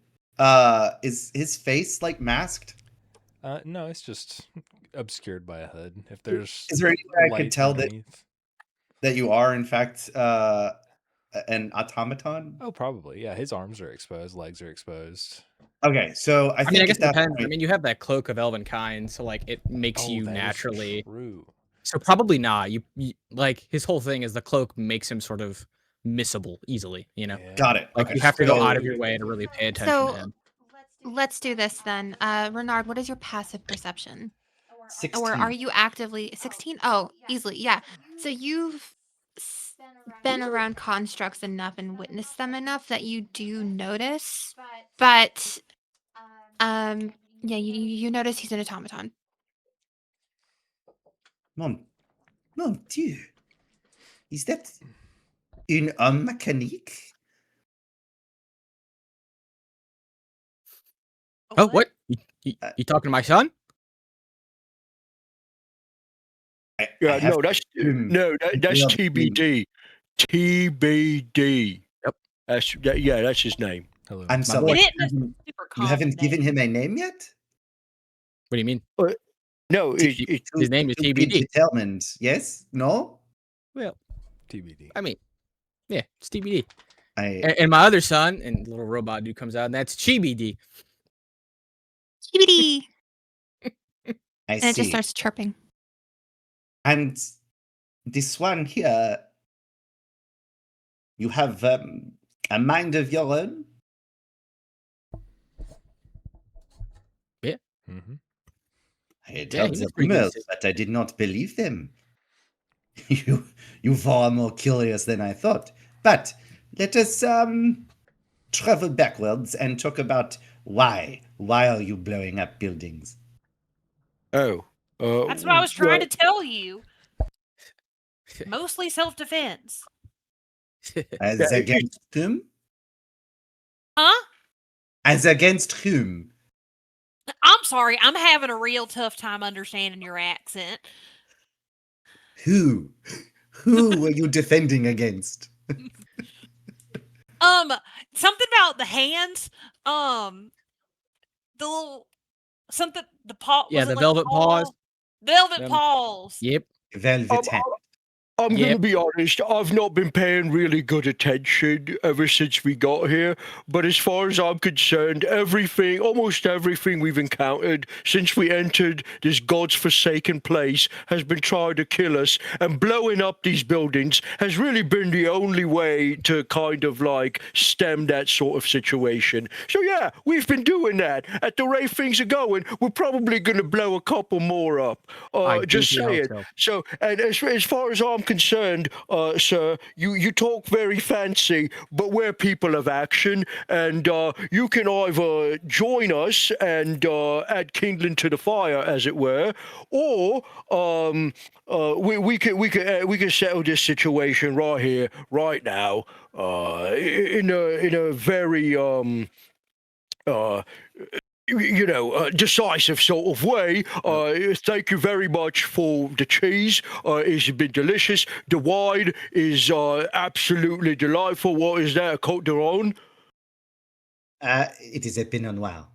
Is his face like masked?
No, it's just obscured by a hood. If there's
Is there any way I
light
could tell that
underneath-
you are in fact an automaton?
Oh, probably. Yeah, his arms are exposed, legs are exposed.
Okay, so I
I mean,
think
I guess
at
it
that
depends. I
point,
mean, you have that cloak of elven kind, so like it makes
Oh,
you
that is
naturally.
true.
So probably not. You like his whole thing is the cloak makes him sort of missable easily. You know,
Yeah.
got it.
like
Okay,
you have to go
so-
out of your way to really pay attention
So
to him.
let's do this then. Renard, what is your passive perception?
16.
Or are you actively 16? Oh, easily, yeah. So you've been around constructs enough and witnessed them enough that you do notice, but yeah, you notice he's an automaton.
Mon Dieu. Is that une homme mécanique?
Oh, what? You talking to my son?
Yeah,
have
no, that's
assume
that's
Yeah,
TBD. TBD.
Yep.
That's his name.
Hello.
I'm
My
sorry.
boy.
It isn't a
You
super common
haven't given
name.
him a name yet?
What do you mean?
No,
His name is
To be
TBD.
determined. Yes? No?
Well,
TBD.
I mean, yeah, it's TBD.
I
And my other son, and little robot dude comes out, and that's CBD.
TBD.
I
And it just
see.
starts chirping.
And this one here, you have a mind of your own?
Mm-hmm.
I had
Yeah,
heard
he
the
was pretty
rumors,
decent.
but I did not believe them. You far more curious than I thought. But let us travel backwards and talk about why. Why are you blowing up buildings?
oh.
That's what I was trying to tell you. Mostly self-defense.
As
Yeah,
against whom?
Huh?
As against whom?
I'm sorry, I'm having a real tough time understanding your accent.
Who? Who were you defending against?
Something about the hands. The little something. The paw.
Yeah,
Was it
the
like
velvet paws.
Velvet
Them-
paws.
Yep.
Velvet
I'm,
hand.
I'm going to
Yep.
be honest, I've not been paying really good attention ever since we got here. But as far as I'm concerned, almost everything we've encountered since we entered this God's forsaken place has been trying to kill us. And blowing up these buildings has really been the only way to kind of like stem that sort of situation. So yeah, we've been doing that. At the rate things are going, we're probably going to blow a couple more up.
I
Just
deeply hope
saying.
so.
So, and as far as I'm concerned, sir, you talk very fancy, but we're people of action, and you can either join us and add kindling to the fire, as it were, or we can settle this situation right here, right now, in a very decisive sort of way. Thank you very much for the cheese. It's been delicious. The wine is absolutely delightful. What is that? A Côte d'Aron?
It is a Pinot Noir.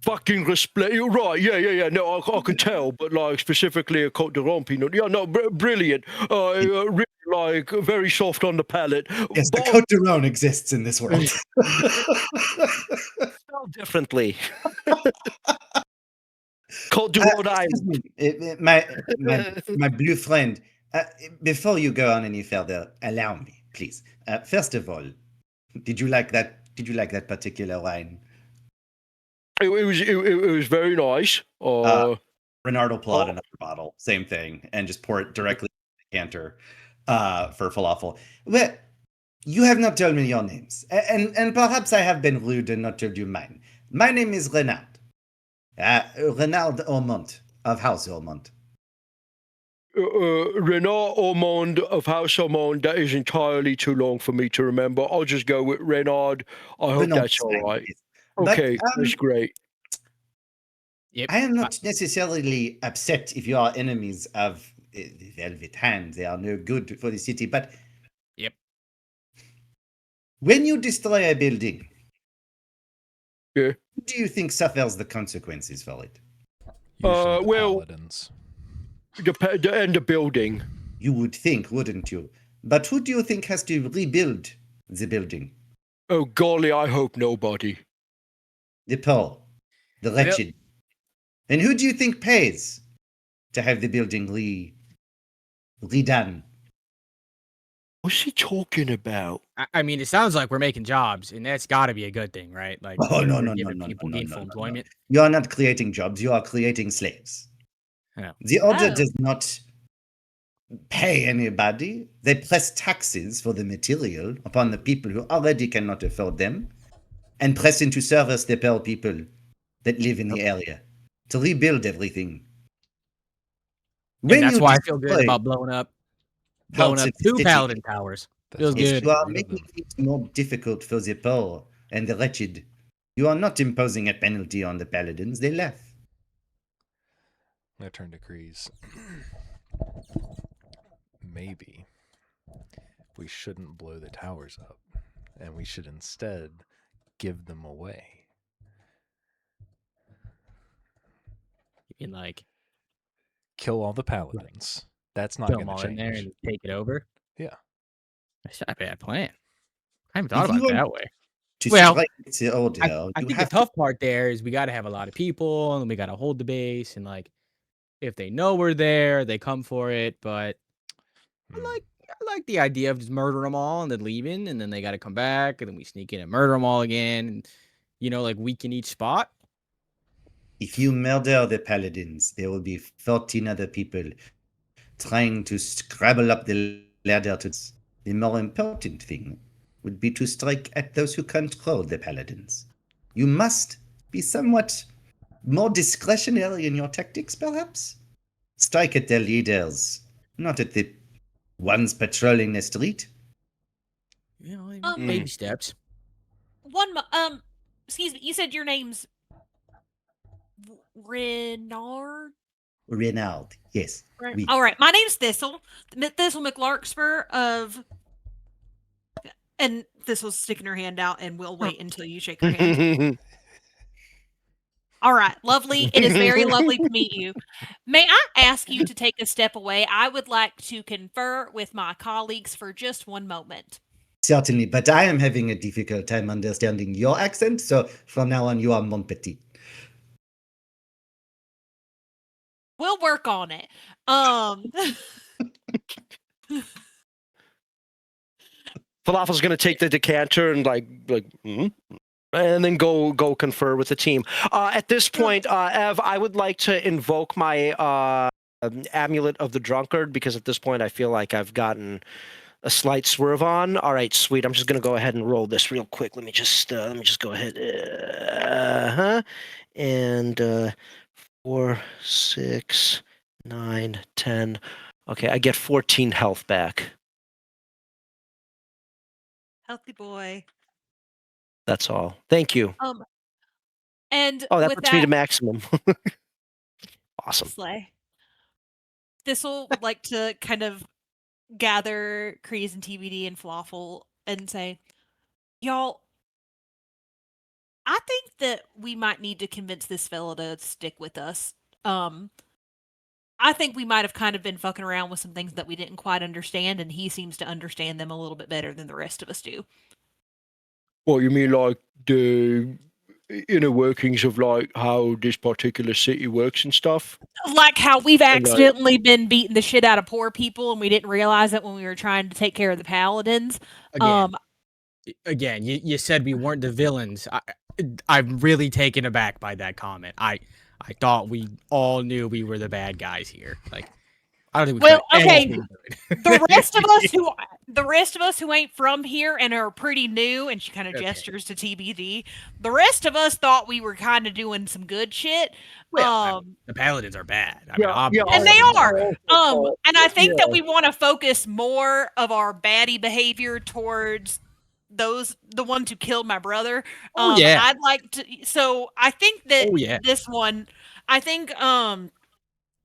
Fucking respect. You're right. Yeah. No, I could tell, but like specifically a Côte d'Aron Pinot. Yeah, no, brilliant. Really like very soft on the palate.
Yes, the
But
Côte d'Aron exists in this world.
spelled differently. Côte d'Aron Island.
my blue friend, before you go on any further, allow me, please. First of all, did you like that? Did you like that particular wine?
It was very nice.
Renard will pull out
Oh.
another bottle, same thing, and just pour it directly in the decanter for falafel.
Well, you have not told me your names, and perhaps I have been rude and not told you mine. My name is Renard. Renard Ormond of House Ormond.
Renard Ormond of House Ormond, that is entirely too long for me to remember. I'll just go with Renard. I hope
Renard
that's all
Stein,
right.
yes. But,
Okay, that's great.
Yep.
I am not necessarily upset if you are enemies of the Velvet Hand. They are no good for the city. But
Yep.
when you destroy a building,
Yeah.
who do you think suffers the consequences for it?
Usually the
well-
paladins.
The end of building.
You would think, wouldn't you? But who do you think has to rebuild the building?
Oh, golly, I hope nobody.
The poor, the
Well-
wretched. And who do you think pays to have the building redone?
What's he talking about?
I mean, it sounds like we're making jobs, and that's got to be a good thing, right? Like,
Oh, no,
we're
no, no,
giving
no,
people
no, no,
gainful
no, no, no.
employment.
You are not creating jobs, you are creating slaves.
Yeah.
The order
Oh.
does not pay anybody. They press taxes for the material upon the people who already cannot afford them and press into service the poor people that live in the area to rebuild everything.
And that's why I feel good
destroy
about blowing up
parts of the
two
city,
paladin towers.
That's
Feels
how
if
good.
you are
rid of
making
them.
things more difficult for the poor and the wretched, you are not imposing a penalty on the paladins. They left.
I'm gonna turn to Kreez. Maybe we shouldn't blow the towers up, and we should instead give them away.
You can like
Kill all the paladins. That's not
fill
going
them
to
all in there
change.
and take it over.
Yeah.
That's not a bad plan. I haven't thought
If you
about it
want
that way.
To
Well,
strike the order,
I
you
think the
have to
tough part there is we got to have a lot of people and we got to hold the base, and like if they know we're there, they come for it. But
Hmm.
I like the idea of just murdering them all and then leaving, and then they got to come back, and then we sneak in and murder them all again, and like weaken each spot.
If you murder the paladins, there will be 14 other people trying to scrabble up the ladder to. The more important thing would be to strike at those who control the paladins. You must be somewhat more discretionary in your tactics, perhaps. Strike at their leaders, not at the ones patrolling the street.
You know,
Um,
baby steps.
Excuse me. You said your name's Renard.
Renard, yes. Oui.
All right. My name's Thistle. Thistle McLarkspur of. And Thistle's sticking her hand out, and we'll wait until you shake her hand. All right, lovely. It is very lovely to meet you. May I ask you to take a step away? I would like to confer with my colleagues for just one moment.
Certainly, but I am having a difficult time understanding your accent, so from now on you are mon petit.
We'll work on it.
Falafel's gonna take the decanter and and then go confer with the team. At this point, Ev, I would like to invoke my amulet of the drunkard, because at this point I feel like I've gotten a slight swerve on. All right, sweet. I'm just gonna go ahead and roll this real quick. Let me just go ahead. And 4, 6, 9, 10. Okay, I get 14 health back.
Healthy boy.
That's all. Thank you.
And
Oh, that
with
puts me to
that,
maximum. Awesome.
slay. Thistle would like to kind of gather Kreez and TBD and Falafel and say, y'all, I think that we might need to convince this fella to stick with us. I think we might have kind of been fucking around with some things that we didn't quite understand, and he seems to understand them a little bit better than the rest of us do.
What, you mean like the inner workings of like how this particular city works and stuff?
Like how we've accidentally been beating the shit out of poor people, and we didn't realize it when we were trying to take care of the paladins.
Again, you said we weren't the villains. I'm really taken aback by that comment. I thought we all knew we were the bad guys here. Like, I don't think we
the rest of us who ain't from here and are pretty new, and she kind of gestures to TBD. The rest of us thought we were kind of doing some good shit.
Well, the paladins are bad. I mean,
and they are. And I think that we want to focus more of our baddie behavior towards the ones who killed my brother. I'd like to. So I think that this one, I think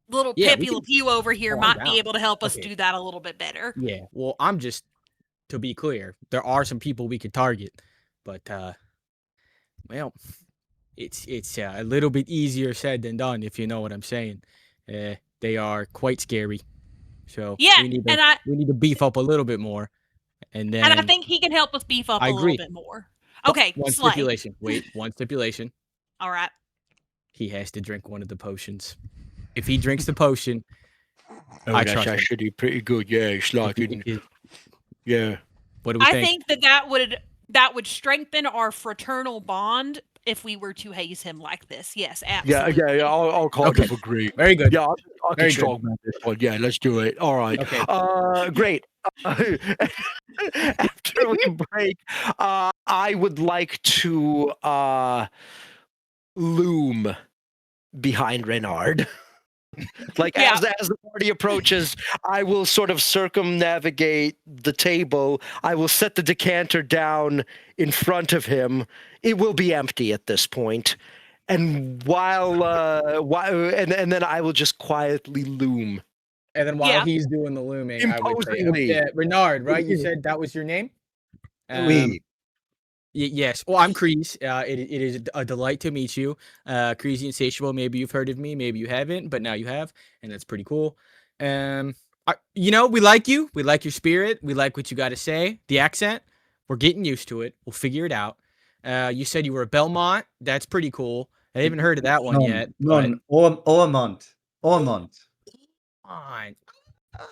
little Peppy Le Pew over here might be able to help us do that a little bit better.
Yeah. Well, I'm just, to be clear, there are some people we could target, but well, it's a little bit easier said than done, if you know what I'm saying. They are quite scary, so we need to beef up a little bit more, and
I think he can help us beef up a little bit more. Okay,
one stipulation. Wait, one stipulation.
All right.
He has to drink one of the potions. If he drinks the potion,
I trust him. Actually pretty good. Yeah, it's like yeah.
What do we think?
I think that would strengthen our fraternal bond if we were to haze him like this. Yes, absolutely.
Yeah. I'll kind of agree.
Very good.
Yeah, I can strong man this one. Yeah, let's do it. All right.
Okay.
Great. After we break, I would like to loom behind Renard. As the party approaches, I will sort of circumnavigate the table. I will set the decanter down in front of him. It will be empty at this point. And and then I will just quietly loom.
And then while he's doing the looming, I would say, Renard, right? You said that was your name?
Oui.
Yes. Well, I'm Kreez. It is a delight to meet you. Kreez the Insatiable. Maybe you've heard of me, maybe you haven't, but now you have, and that's pretty cool. We like you. We like your spirit. We like what you got to say. The accent, we're getting used to it. We'll figure it out. You said you were a Belmont. That's pretty cool. I haven't heard of that one yet.
Ormont.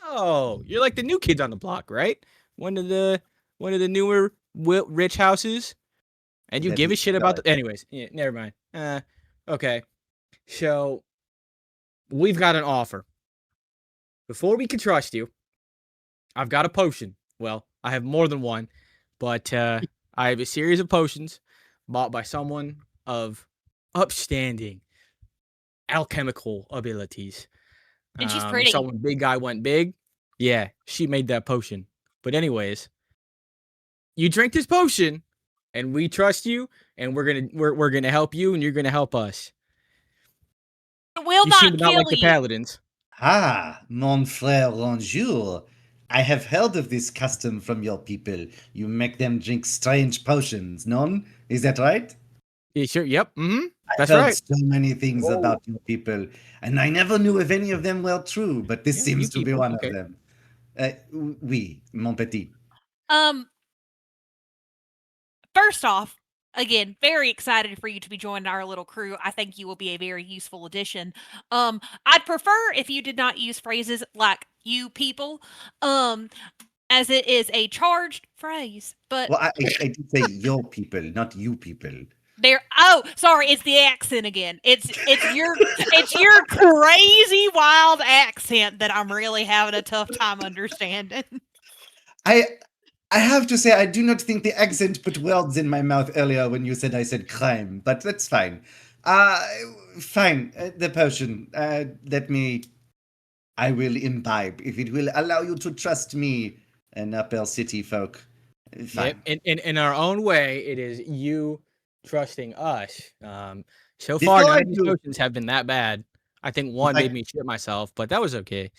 Oh, you're like the new kids on the block, right? One of the newer rich houses, and you give a shit about anyways. Yeah, never mind. Okay, so we've got an offer. Before we can trust you, I've got a potion. Well, I have more than one, but I have a series of potions bought by someone of upstanding alchemical abilities.
And she's pretty.
Someone big guy went big. Yeah, she made that potion. But anyways, you drink this potion, and we trust you, and we're gonna help you, and you're gonna help us.
It will
You seem
not
to not
kill
like the
you.
paladins.
Ah, mon frère Ranjour. I have heard of this custom from your people. You make them drink strange potions, non? Is that right?
Yeah, sure. Yep. Mm-hmm.
I've
That's
heard
right.
so many things
Whoa.
about your people, and I never knew if any of them were true, but this
Yeah,
seems
you
to be
people,
one
okay.
of them. Oui, mon petit.
First off, again, very excited for you to be joining our little crew. I think you will be a very useful addition. I'd prefer if you did not use phrases like "you people," as it is a charged phrase. But
Well, I did say your people, not you people.
sorry, it's the accent again. It's your crazy wild accent that I'm really having a tough time understanding.
I have to say, I do not think the accent put words in my mouth earlier when you said I said crime, but that's fine. Fine. The potion. I will imbibe if it will allow you to trust me, an upper city folk. Fine.
Yep. In our own way, it is you trusting us. So
Before
far, none
I
of these
do-
potions have been that bad. I think one
I-
made me shit myself, but that was okay.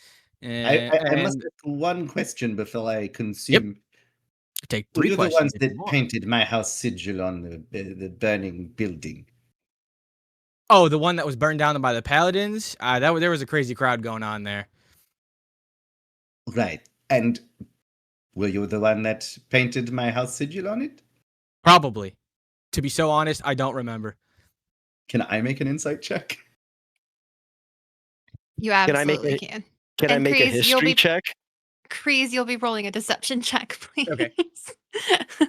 I must
And
ask one question before I consume.
take
Were
3
you the
questions
ones
if you
that
want.
painted my house sigil on the burning building?
Oh, the one that was burned down by the paladins. There was a crazy crowd going on there.
Right. And were you the one that painted my house sigil on it?
Probably. To be so honest, I don't remember.
Can I make an insight check?
You
Can I make
absolutely
a-
can.
Can I
And
make a
Kreez, you'll
history
be-
check?
Kreez, you'll be rolling a deception check, please.
Okay.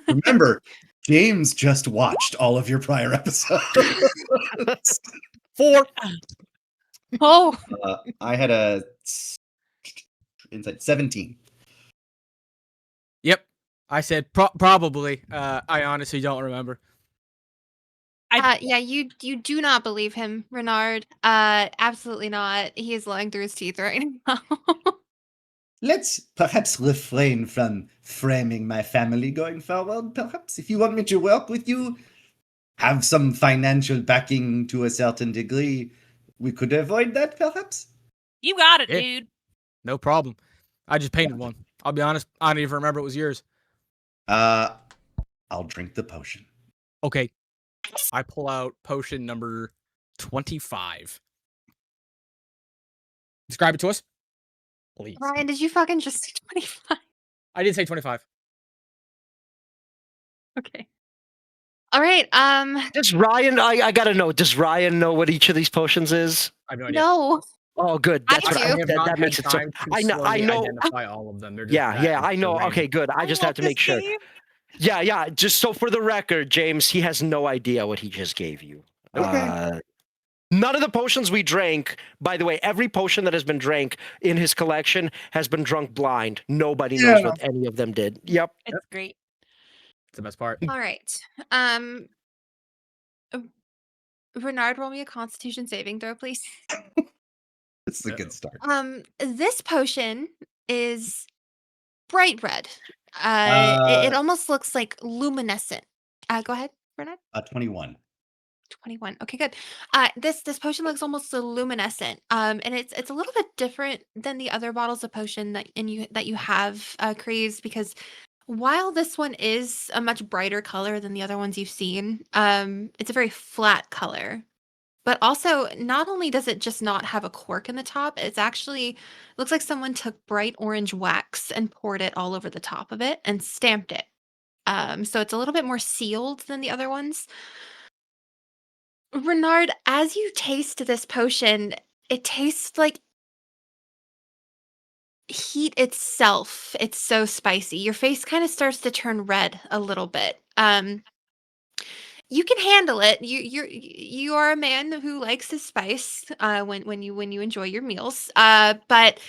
Remember, James just watched all of your prior episodes.
4.
Oh,
I had a insight 17.
Yep. I said probably. I honestly don't remember.
yeah, you do not believe him, Renard. Absolutely not. He is lying through his teeth right now.
Let's perhaps refrain from framing my family going forward. Perhaps if you want me to work with you, have some financial backing to a certain degree, we could avoid that, perhaps?
You got it,
Yeah.
dude.
No problem. I just painted one. I'll be honest. I don't even remember it was yours.
I'll drink the potion.
Okay. I pull out potion number 25. Describe it to us, please.
Ryan, did you fucking just say 25?
I did say 25.
Okay. All right.
Does Ryan? I gotta know. Does Ryan know what each of these potions is?
I have no idea.
No.
Oh, good.
I
That's what
do.
I have not
that
had
makes it so.
time to
I know. I
slowly
know.
identify all of them. They're just
Yeah,
that
I know.
random.
Okay, good. I just have to make sure. Yeah. Just so for the record, James, he has no idea what he just gave you.
Okay.
None of the potions we drank, by the way, every potion that has been drank in his collection has been drunk blind. Nobody knows what any of them did. Yep.
It's great.
It's the best part.
All right. Renard, roll me a Constitution saving throw, please.
This is a good start.
This potion is bright red. It almost looks like luminescent. Go ahead, Renard.
21.
21. Okay, good. This potion looks almost so luminescent. And it's a little bit different than the other bottles of potion that you have, Kreez, because while this one is a much brighter color than the other ones you've seen, it's a very flat color. But also, not only does it just not have a cork in the top, it's actually looks like someone took bright orange wax and poured it all over the top of it and stamped it. So it's a little bit more sealed than the other ones. Renard, as you taste this potion, it tastes like heat itself. It's so spicy. Your face kind of starts to turn red a little bit. You can handle it. You are a man who likes his spice when you enjoy your meals. But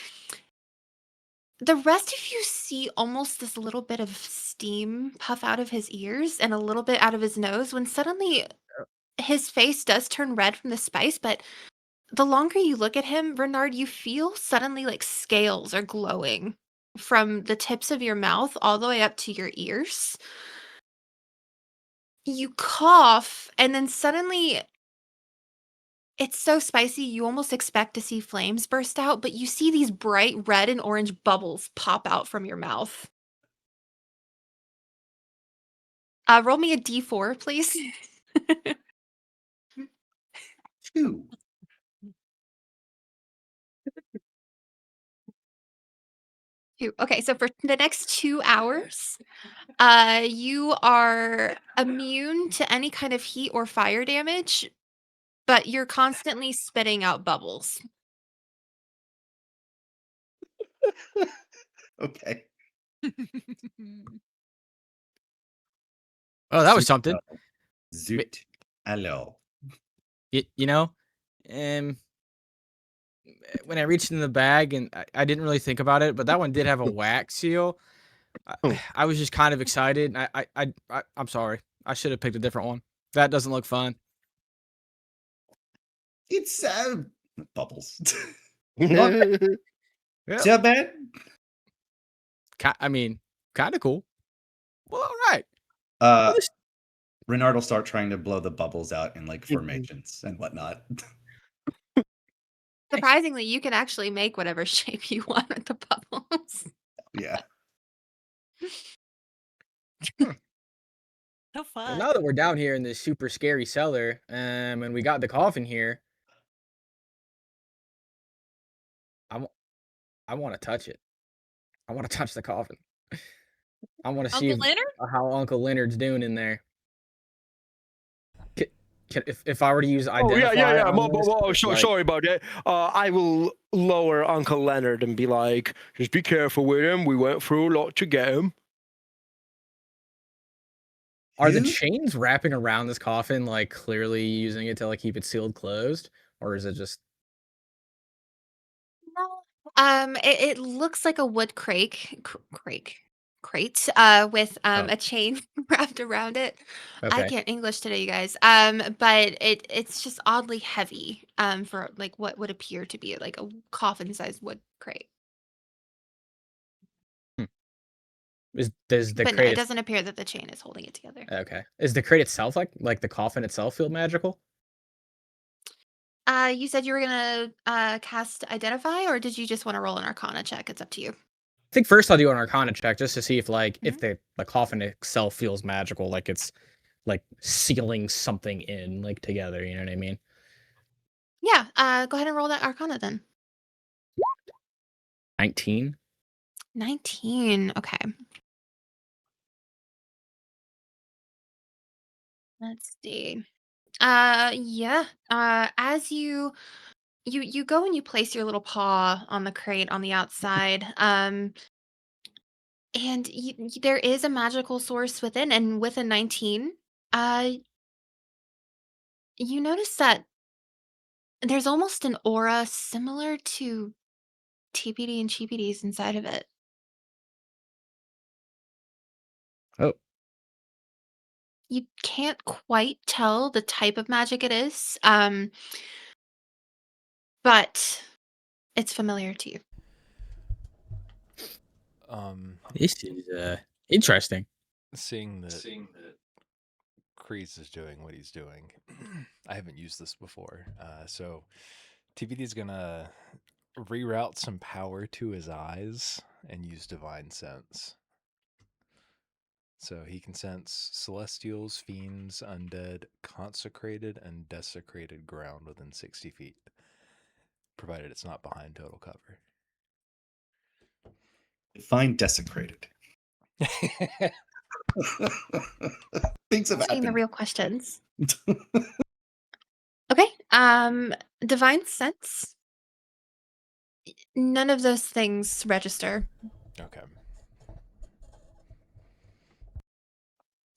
the rest of you see almost this little bit of steam puff out of his ears and a little bit out of his nose when suddenly his face does turn red from the spice, but the longer you look at him, Renard, you feel suddenly like scales are glowing from the tips of your mouth all the way up to your ears. You cough, and then suddenly it's so spicy, you almost expect to see flames burst out, but you see these bright red and orange bubbles pop out from your mouth. Roll me a d4, please.
2.
Okay, so for the next 2 hours, you are immune to any kind of heat or fire damage, but you're constantly spitting out bubbles.
Okay.
Oh, that was something.
Zoot. Hello.
You know, when I reached in the bag and I didn't really think about it, but that one did have a wax seal. I was just kind of excited. I'm sorry. I should have picked a different one. That doesn't look fun.
It's bubbles.
Yeah.
So bad?
I mean, kind of cool. Well, all right.
Renard will start trying to blow the bubbles out in like formations and whatnot.
Surprisingly, you can actually make whatever shape you want with the bubbles.
Yeah.
So
Well,
fun.
now that we're down here in this super scary cellar, and we got the coffin here, I want to touch it. I want to touch the coffin. I want to see
Uncle Leonard?
how Uncle Leonard's doing in there. If I were to use identify,
Sorry about that. I will lower Uncle Leonard and be like, just be careful with him. We went through a lot to get him.
Are the chains wrapping around this coffin like clearly using it to like keep it sealed closed, or is it just?
No. It looks like a wood crate, with a chain wrapped around it. I
Okay.
can't English today, you guys. But it's just oddly heavy. For like what would appear to be like a coffin-sized wood crate.
Does the
But no,
crate?
it doesn't appear that the chain is holding it together.
Okay. Is the crate itself like the coffin itself feel magical?
You said you were gonna cast Identify, or did you just want to roll an Arcana check? It's up to you.
I think first I'll do an Arcana check just to see if if the coffin itself feels magical, like it's like sealing something in like together. You know what I mean?
Yeah. Go ahead and roll that Arcana then.
19.
19. Okay. Let's see. Yeah. As you go and you place your little paw on the crate on the outside, and there is a magical source within, and with a 19, you notice that there's almost an aura similar to TPD and CPD's inside of it.
Oh.
You can't quite tell the type of magic it is, but it's familiar to you.
This is interesting.
Seeing that Kreez is doing what he's doing, I haven't used this before. So TBD is gonna reroute some power to his eyes and use Divine Sense. So he can sense celestials, fiends, undead, consecrated, and desecrated ground within 60 feet, provided it's not behind total cover.
Find desecrated. Things have
Asking the
happened.
real questions. Okay. Divine Sense. None of those things register.
Okay.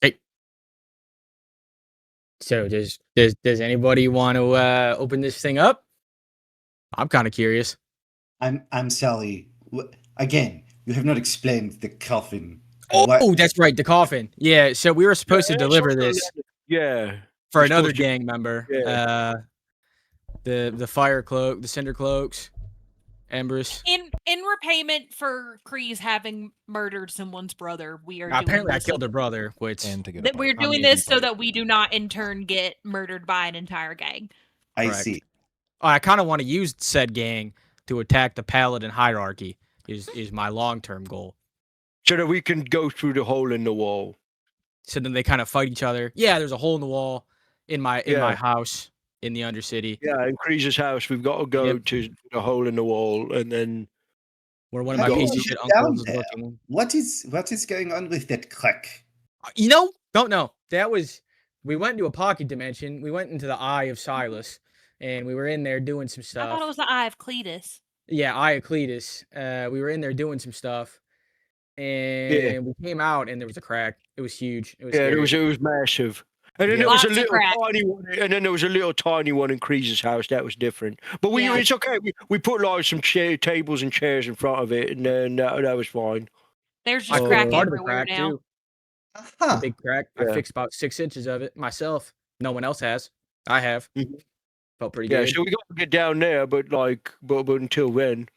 Hey. So does anybody want to open this thing up? I'm kind of curious.
I'm sorry. Again, you have not explained the coffin.
Oh, that's right, the coffin. Yeah, so we were supposed to deliver this.
Yeah.
For another gang member. Yeah. The fire cloak, the cinder cloaks. Empress.
In repayment for Kreez having murdered someone's brother, we are
Apparently,
doing
I
this.
killed her brother, which
And to get a
That we're
bite.
doing
mean,
this so that we do not in turn get murdered by an entire gang.
I
Correct.
see.
I kind of want to use said gang to attack the paladin hierarchy. Is my long-term goal.
So that we can go through the hole in the wall.
So then they kind of fight each other. Yeah, there's a hole in the wall in my house in the Undercity.
Yeah, in Kreez's house, we've got to go to the hole in the wall, and then
Where one of
How
my
do
piece of
you
shit
get down
uncles is
there?
looking.
What is going on with that crack?
You know, don't know. We went into a pocket dimension. We went into the Eye of Silas, and we were in there doing some
I
stuff.
thought it was the Eye of Cletus.
Yeah, Eye of Cletus. We were in there doing some stuff, and we came out, and there was a crack. It was huge. It was
it
scary.
was massive. And then
Yeah.
there was a
Lots of
little
crack.
tiny one, and then there was a little tiny one in Kreez's house. That was different. But
Yeah.
it's okay. We put like some tables and chairs in front of it, and then that was fine.
There's
I
just
Oh,
crack
fixed part of the
everywhere
crack
now.
too. The
Aha.
big crack.
Yeah.
I fixed about 6 inches of it myself. No one else has. I have.
Mhm.
Felt pretty
Yeah,
good.
so we got to get down there, but until then.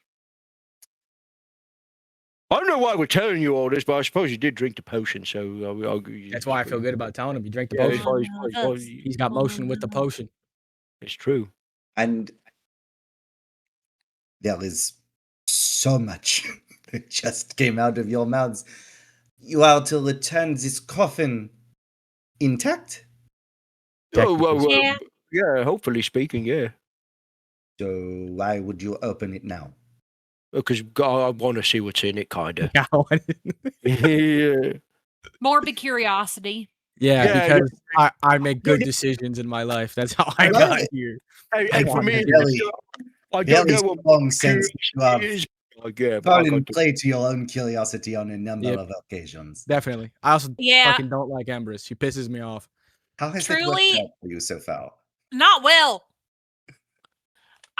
I don't know why we're telling you all this, but I suppose you did drink the potion, so
That's why I feel good about telling him. You drank the
Yeah,
potion.
it's
He's got motion with the potion.
It's true.
And there is so much that just came out of your mouths. You are to return this coffin intact?
Oh well,
Yeah.
yeah. Hopefully speaking, yeah.
So why would you open it now?
Because I want to see what's in it, kinda.
Yeah,
Yeah.
Morbid curiosity.
Yeah,
because I make good decisions in my life. That's how I
I
got
love it.
here.
And for me,
Really,
I don't
very
know what
strong sense that you have
is. Like, yeah, but I
fallen
got to-
prey to your own curiosity on a number
Yep.
of occasions.
Definitely. I also
Yeah.
fucking don't like Empress. She pisses me off.
How has
Truly-
it worked out for you so far?
Not well.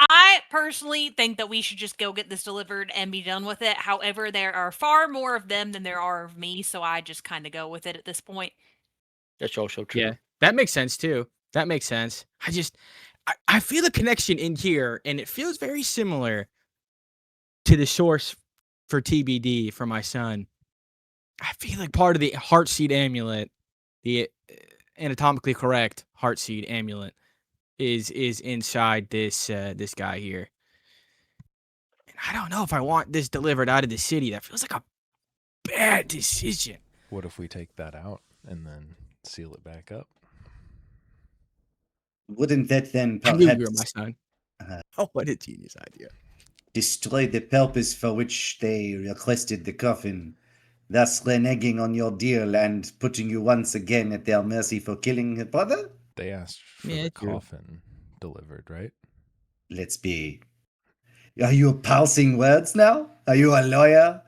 I personally think that we should just go get this delivered and be done with it. However, there are far more of them than there are of me, so I just kind of go with it at this point.
That's also true.
Yeah, that makes sense too. That makes sense. I feel a connection in here, and it feels very similar to the source for TBD for my son. I feel like part of the Heartseed amulet, the anatomically correct Heartseed amulet, is inside this guy here. And I don't know if I want this delivered out of the city. That feels like a bad decision.
What if we take that out and then seal it back up?
Wouldn't that then
I knew you were my
perhaps
son.
Uh-huh.
Oh, what a genius idea.
destroy the purpose for which they requested the coffin, thus reneging on your deal and putting you once again at their mercy for killing her brother?
They asked for
Yeah,
the
true.
coffin delivered, right?
Let's be. Are you parsing words now? Are you a lawyer?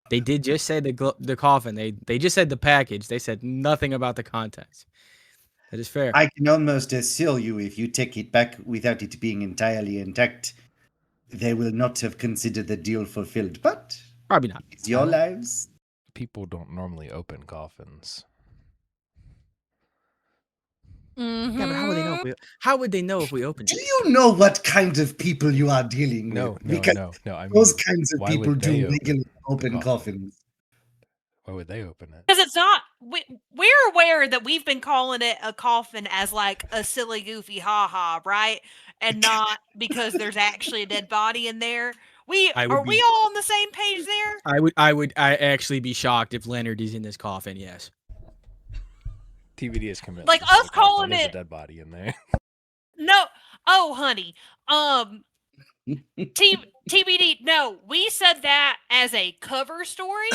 They did just say the coffin. They just said the package. They said nothing about the contents. That is fair.
I can almost assure you, if you take it back without it being entirely intact, they will not have considered the deal fulfilled. But
Probably not.
it's your lives.
People don't normally open coffins.
Yeah, but how would they know? How would they know if we opened
Do
it?
you know what kind of people you are dealing
No,
with?
no,
Because
no. I mean,
those kinds of
why
people
would
do
they
regularly
the
open
coffin?
coffins.
Why would they open it?
Because it's not. We're aware that we've been calling it a coffin as like a silly, goofy ha-ha, right? And not because there's actually a dead body in there.
I would
Are we
be-
all on the same page there?
I would actually be shocked if Leonard is in this coffin. Yes.
TBD is convinced.
Like
this is
us
a coffin.
calling
There's
it-
a dead body in there.
No. Oh, honey. TBD. No, we said that as a cover story.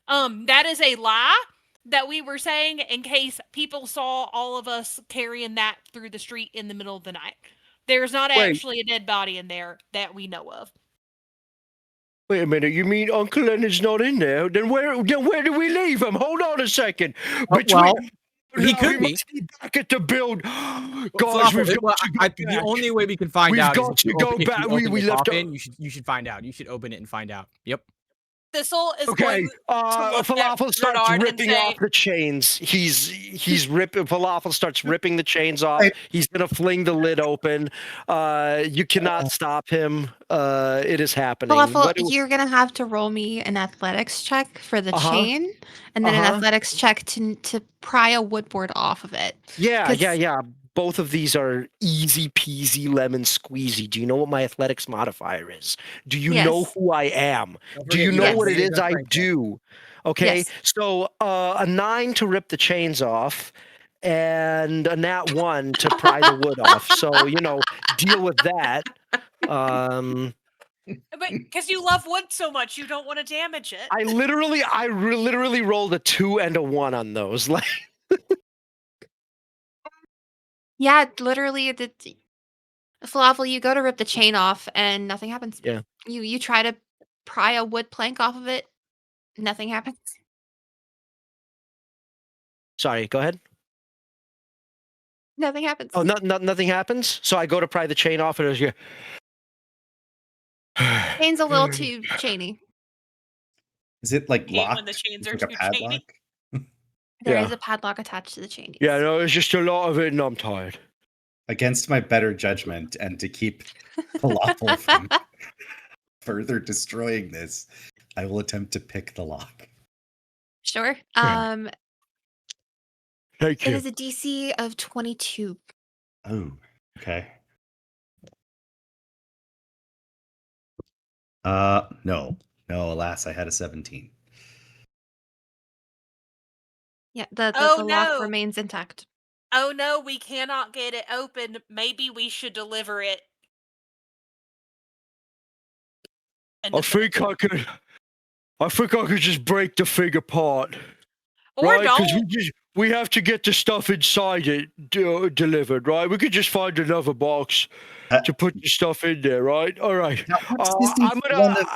That is a lie that we were saying in case people saw all of us carrying that through the street in the middle of the night. There's not
Wait.
actually a dead body in there that we know of.
Wait a minute. You mean Uncle Leonard's not in there? Then where do we leave him? Hold on a second.
He could be.
must be back at the build. Guys,
Falafel,
we've got
well,
to go
the
back.
only way we can find
We've
out
got
is if you
to go
open, if you
back.
open
We
the
left
coffin,
out-
you should find out. You should open it and find out. Yep.
Thistle is
Okay,
going to look
Falafel
at
starts
Renard and
ripping
say,
off the chains. He's ripping. Falafel starts ripping the chains off. He's gonna fling the lid open. You cannot stop him. It is happening.
Falafel, you're gonna have to roll me an athletics check for the
Uh-huh.
chain, and then an
Uh-huh.
athletics check to pry a wood board off of it.
Yeah,
'Cause-
yeah. Both of these are easy peasy lemon squeezy. Do you know what my athletics modifier is? Do you know
Yes.
who I am?
Don't
Do
forget
you
you
know
Yes.
what it
raise
is
our
I
strength check.
do? Okay,
Yes.
so a 9 to rip the chains off, and a nat 1 to pry the wood off. So deal with that.
but because you love wood so much, you don't want to damage it.
I literally rolled a 2 and a 1 on those. Like,
Yeah, literally, the Falafel, you go to rip the chain off, and nothing happens.
Yeah.
You try to pry a wood plank off of it, nothing happens.
sorry, go ahead.
Nothing happens.
Oh, nothing happens. So I go to pry the chain off, and it was
Chain's a little too chainy.
Is it like
I hate when
locked?
the chains
It's
are
like a
too
padlock?
chainy.
There is
Yeah.
a padlock attached to the chain.
Yeah, no, it's just a lot of it, and I'm tired.
Against my better judgment, and to keep Falafel from further destroying this, I will attempt to pick the lock.
Sure.
Thank
It
you.
is a DC of 22.
Oh, okay. No, alas, I had a 17.
Yeah, the
Oh,
lock
no.
remains intact.
Oh no, we cannot get it open. Maybe we should deliver it. End
I
of
think I could just break the thing apart.
Or
right?
don't.
We have to get the stuff inside it delivered, right? We could just find another box to put the stuff in there, right? All right.
Now, what's this
I'm
one
gonna,
of-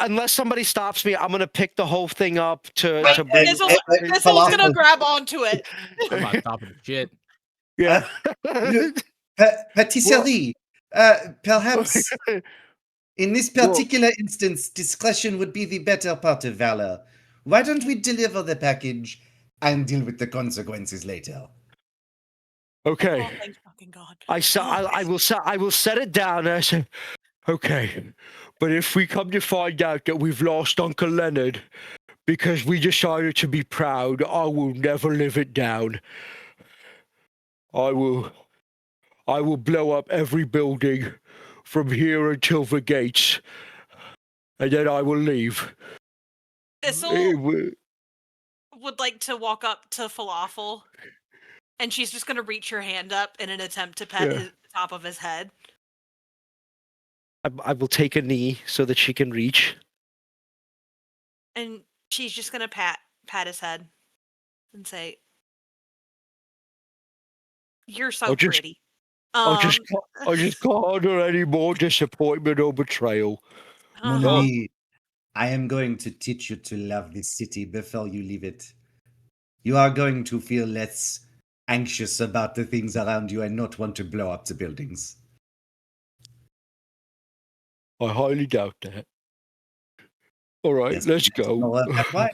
unless somebody stops me, I'm gonna pick the whole thing up to
But-
bring.
Thistle's
Falafel-
gonna grab onto it.
I'm not stopping shit.
Yeah.
Patisserie, perhaps in this
Well-
particular instance, discretion would be the better part of valor. Why don't we deliver the package and deal with the consequences later?
Okay.
Oh, thank fucking God.
I will set it down. I said, okay, but if we come to find out that we've lost Uncle Leonard because we decided to be proud, I will never live it down. I will blow up every building from here until the gates, and then I will leave.
Thistle would like to walk up to Falafel, and she's just gonna reach her hand up in an attempt to pet
Yeah.
the top of his head.
I will take a knee so that she can reach.
And she's just gonna pat his head and say, "You're so
I'll just-
pretty."
I just can't handle any more disappointment or betrayal.
uh-huh.
No.
Monami, I am going to teach you to love this city before you leave it. You are going to feel less anxious about the things around you and not want to blow up the buildings.
I highly doubt that. All right,
Yes,
let's
that's
go.
all that's why.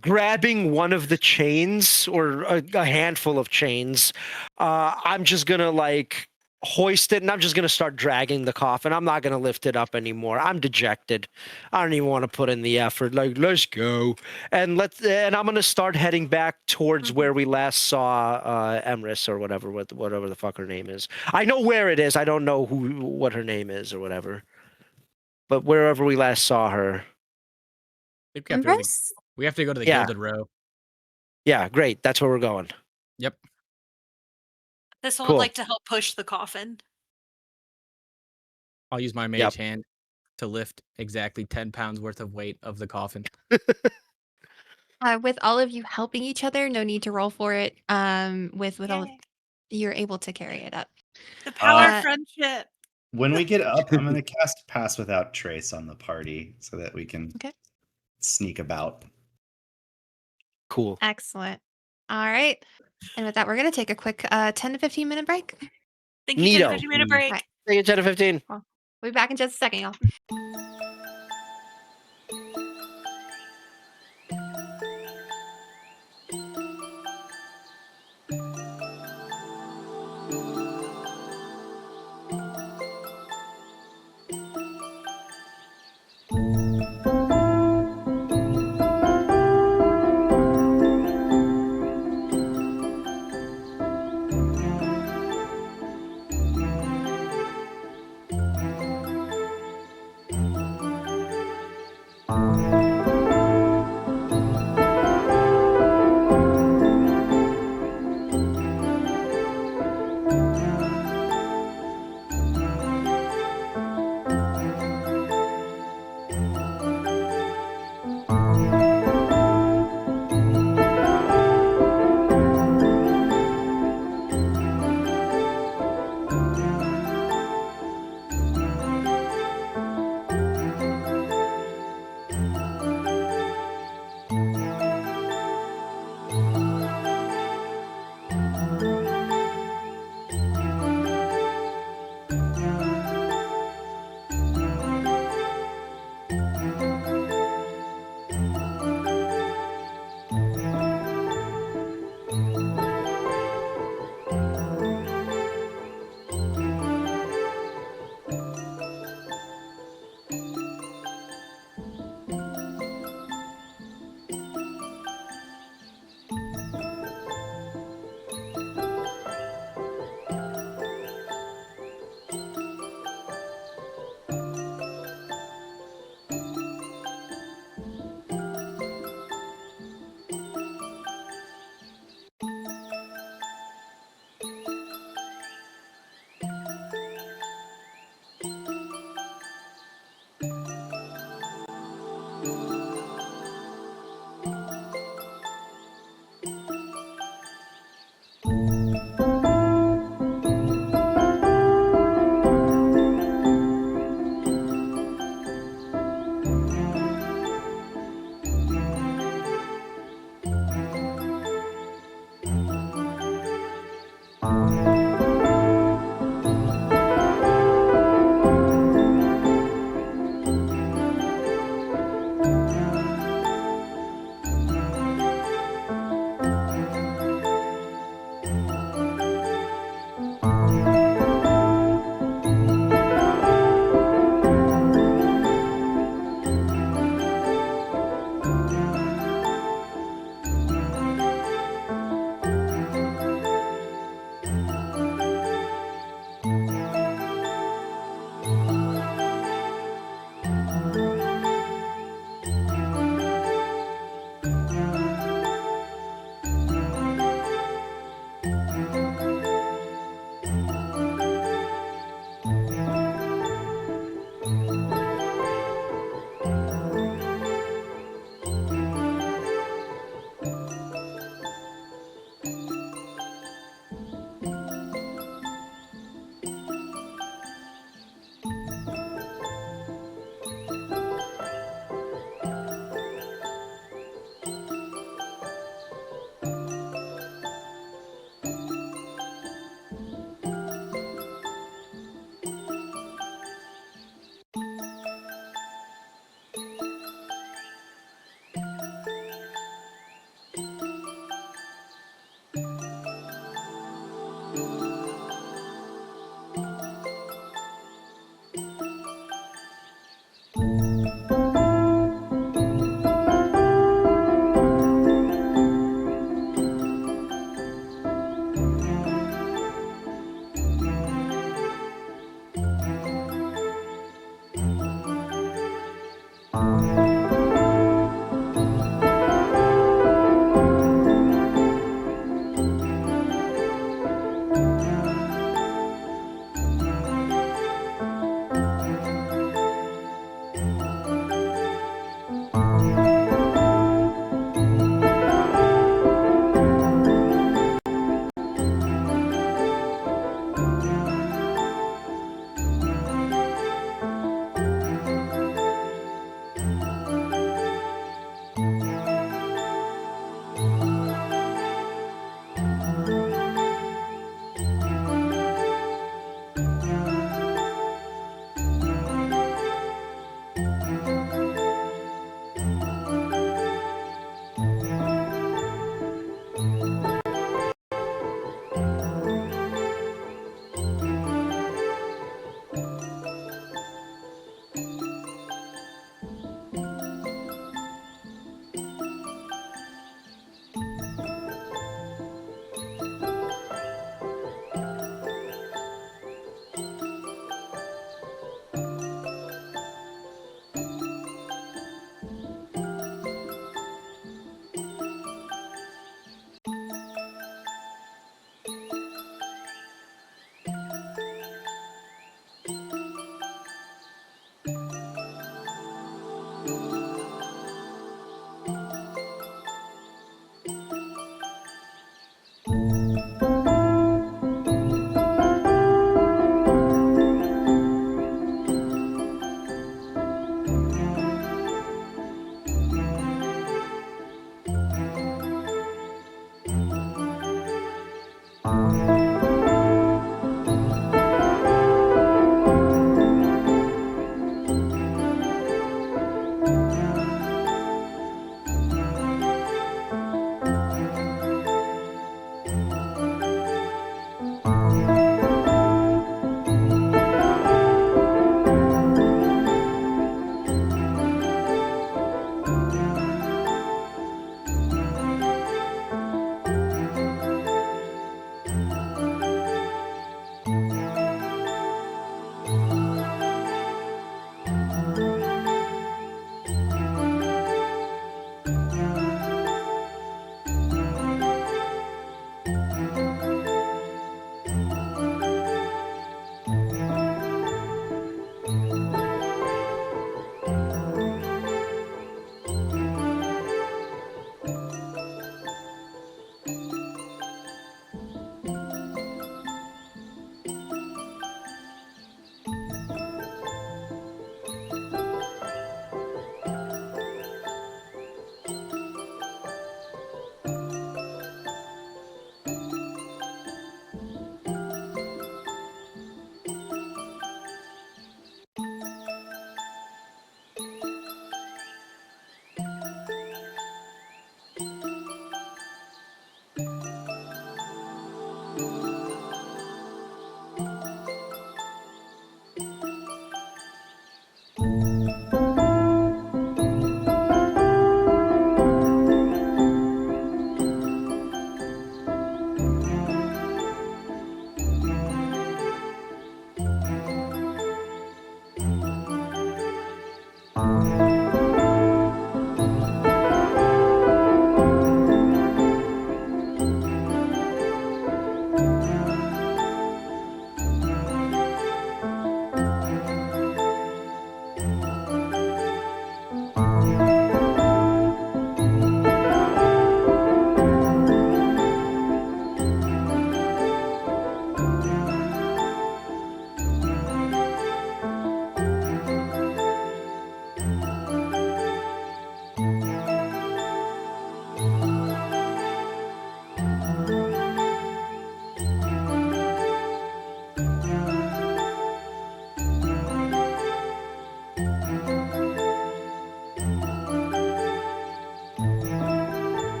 Grabbing one of the chains or a handful of chains, I'm just gonna like hoist it and I'm just gonna start dragging the coffin. I'm not gonna lift it up anymore. I'm dejected. I don't even want to put in the effort. Like, let's go. And I'm gonna start heading back towards where we last saw Emrys or whatever the fuck her name is. I know where it is. I don't know what her name is or whatever. But wherever we last saw her.
I think we have to go to
Empress?
we have to go to the
Yeah.
Gilded Row.
Yeah, great. That's where we're going.
Yep.
Thistle
Cool.
would like to help push the coffin.
I'll use my mage
Yep.
hand to lift exactly 10 pounds worth of weight of the coffin.
With all of you helping each other, no need to roll for it. With all of,
Yay.
you're able to carry it up.
The power
Uh,
of friendship.
When we get up, I'm going to cast Pass Without Trace on the party so that we can
Okay.
sneak about.
Cool.
Excellent. All right. And with that, we're going to take a quick 10 to 15 minute break.
Thank you,
Neato.
50 minute break.
Right.
Take it 10 to 15.
We'll be back in just a second, y'all.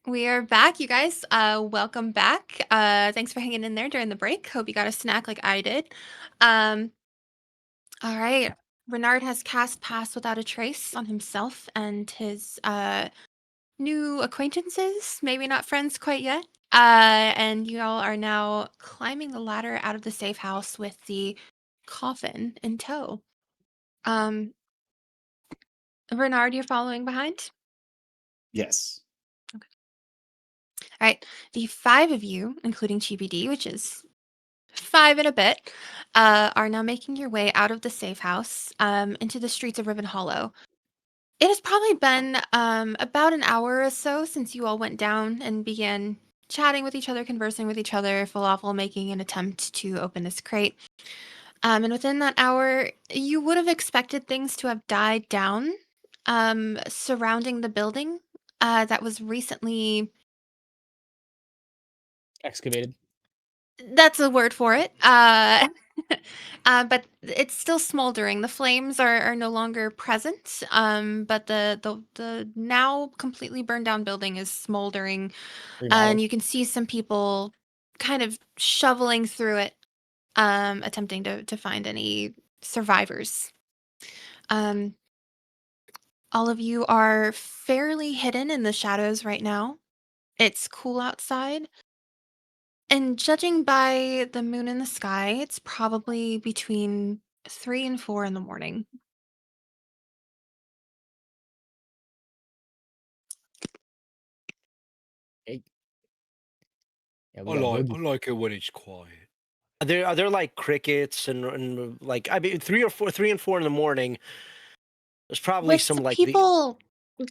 We are back, you guys. Welcome back. Thanks for hanging in there during the break. Hope you got a snack like I did. All right. Renard has cast Pass Without a Trace on himself and his new acquaintances, maybe not friends quite yet. And you all are now climbing the ladder out of the safe house with the coffin in tow. Renard, you're following behind?
Yes.
All right. The 5 of you, including GBD, which is 5 and a bit, are now making your way out of the safe house into the streets of Riven Hollow. It has probably been about an hour or so since you all went down and began chatting with each other, conversing with each other, Falafel making an attempt to open this crate. And within that hour, you would have expected things to have died down surrounding the building that was recently.
Excavated.
That's a word for it. But it's still smoldering. The flames are no longer present. But the now completely burned down building is smoldering, and you can see some people kind of shoveling through it, attempting to find any survivors. All of you are fairly hidden in the shadows right now. It's cool outside. And judging by the moon in the sky, it's probably between 3 and 4 in the morning.
Hey. Yeah,
I
we got
like,
boogie.
I like it when it's quiet. Are there like crickets and like, I mean, 3 and 4 in the morning? There's probably
With
some
some
like
people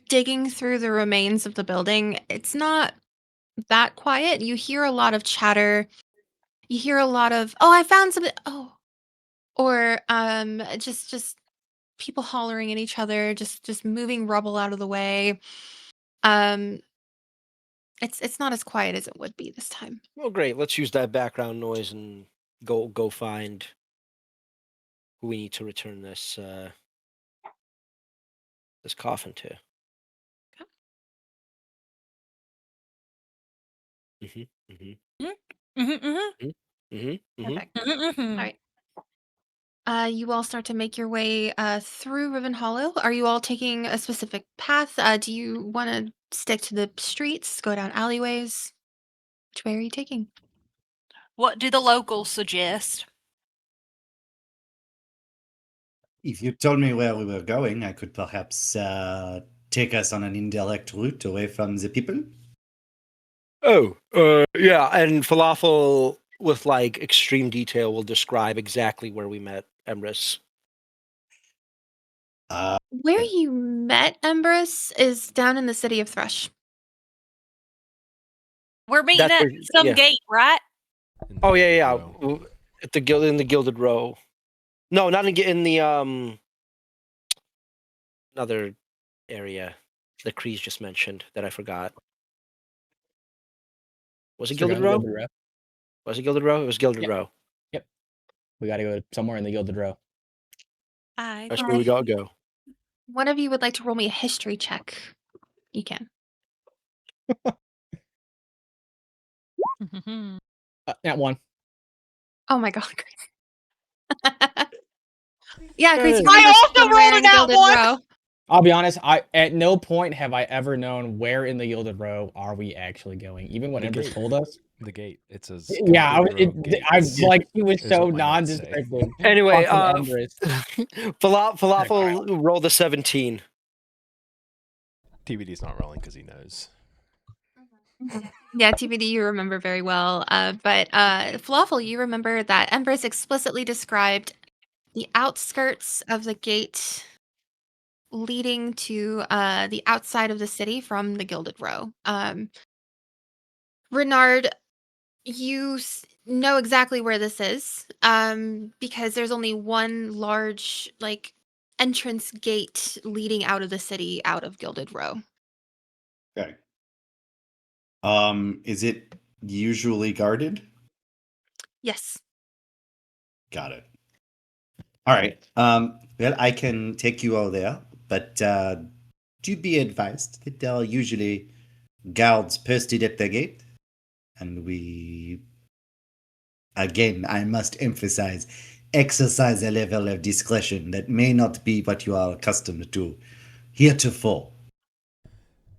digging through the remains of the building, it's not that quiet. You hear a lot of chatter. You hear a lot of, "Oh, I found something." Oh, or just people hollering at each other, just moving rubble out of the way. Um, it's not as quiet as it would be this time.
Well, great. Let's use that background noise and go find who we need to return this this coffin to. Mm-hmm. Mm-hmm.
Mm-hmm.
Mm-hmm.
Perfect.
Mm-hmm.
All right. You all start to make your way through Riven Hollow. Are you all taking a specific path? Do you want to stick to the streets, go down alleyways? Which way are you taking?
What do the locals suggest?
If you told me where we were going, I could perhaps take us on an indirect route away from the people.
Oh, yeah, and Falafel with like extreme detail will describe exactly where we met Emrys.
Where you met Empress is down in the city of Thresh.
We're meeting
That's
at
where-
some
yeah.
gate, right?
In the
Oh yeah,
row.
yeah. At the in the Gilded Row. No, not in the another area that Kreez just mentioned that I forgot. Was it Gilded Row?
Gilded Row.
Was it Gilded Row? It was Gilded
Yep.
Row.
Yep. We got to go somewhere in the Gilded Row.
That's where we gotta go.
One of you would like to roll me a history check. You can.
That one.
Oh my god, Grace. Yeah, Grace, you
I
remember
also
somewhere
rolled
in
a
the
nat
Gilded
one!
Row.
I'll be honest. At no point have I ever known where in the Gilded Row are we actually going. Even when
The
Empress
gate.
told us.
The gate. It says.
Yeah,
Gilded Row Gate
I
is-
like he was
is
so
what my notes say.
nondescriptive.
Anyway,
Fucking Empress.
Falafel rolled a 17.
TBD's not rolling because he knows.
Yeah, TBD, you remember very well. But Falafel, you remember that Empress explicitly described the outskirts of the gate leading to the outside of the city from the Gilded Row. Renard, you know exactly where this is because there's only one large like entrance gate leading out of the city, out of Gilded Row.
Okay. Is it usually guarded?
Yes.
Got it. All right. Well, I can take you all there, but do be advised that there are usually
guards posted at the gate, and we, again, I must emphasize, exercise a level of discretion that may not be what you are accustomed to heretofore.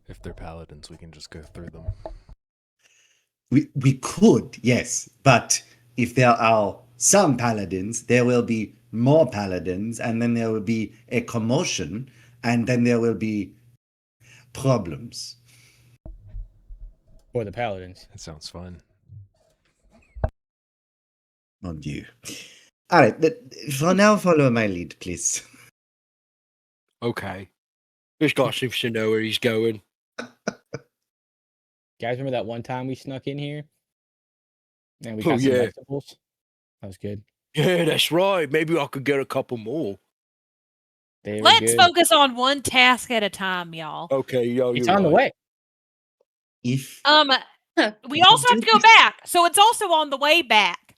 If they're paladins, we can just go through them.
We could, yes, but if there are some paladins, there will be more paladins, and then there will be a commotion, and then there will be problems.
For the paladins.
That sounds fun.
Mon Dieu. All right, but for now, follow my lead, please.
Okay. This guy seems to know where he's going.
Guys, remember that one time we snuck in here? And we
Oh,
got some
yeah.
vegetables? That was good.
Yeah, that's right. Maybe I could get a couple more.
They were
Let's
good.
focus on one task at a time, y'all.
Okay, yo,
It's
you're
on the
right.
way.
If
We also have to go back, so it's also on the way back.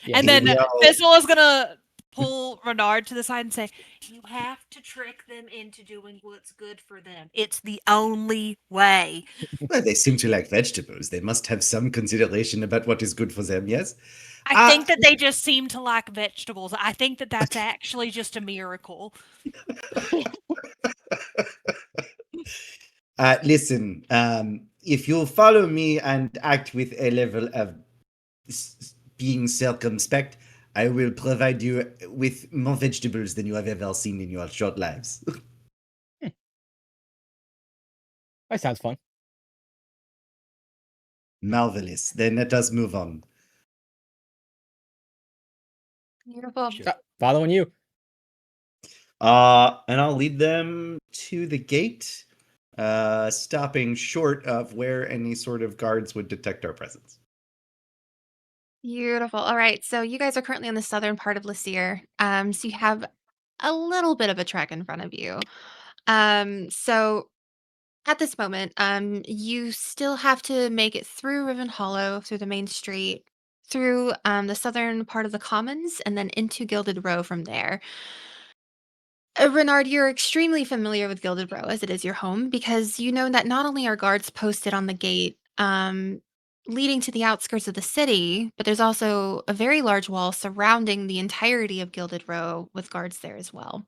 Yeah,
And then
we are-
Thistle is gonna pull Renard to the side and say, "You have to trick them into doing what's good for them. It's the only way."
well, they seem to like vegetables. They must have some consideration about what is good for them, yes?
I think that they just seem to like vegetables. I think that that's actually just a miracle.
Listen, if you follow me and act with a level of being circumspect, I will provide you with more vegetables than you have ever seen in your short lives.
That sounds fun.
Marvelous. Then let us move on.
Beautiful.
Following you.
And I'll lead them to the gate, stopping short of where any sort of guards would detect our presence.
Beautiful. All right. So you guys are currently on the southern part of Lysier. So you have a little bit of a trek in front of you. So at this moment, you still have to make it through Riven Hollow, through the main street, through the southern part of the Commons, and then into Gilded Row from there. Renard, you're extremely familiar with Gilded Row as it is your home because you know that not only are guards posted on the gate leading to the outskirts of the city, but there's also a very large wall surrounding the entirety of Gilded Row with guards there as well.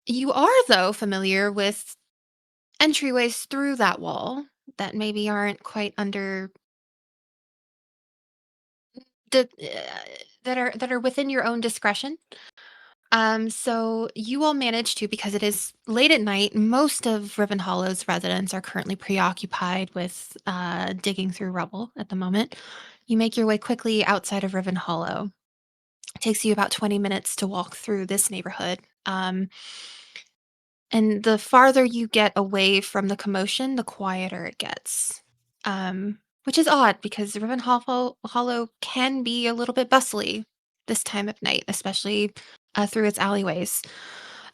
You are, though, familiar with entryways through that wall that maybe aren't quite under the that are within your own discretion. So you all manage to, because it is late at night, most of Riven Hollow's residents are currently preoccupied with digging through rubble at the moment. You make your way quickly outside of Riven Hollow. It takes you about 20 minutes to walk through this neighborhood. And the farther you get away from the commotion, the quieter it gets. Which is odd because Riven Hollow can be a little bit bustly this time of night, especially through its alleyways.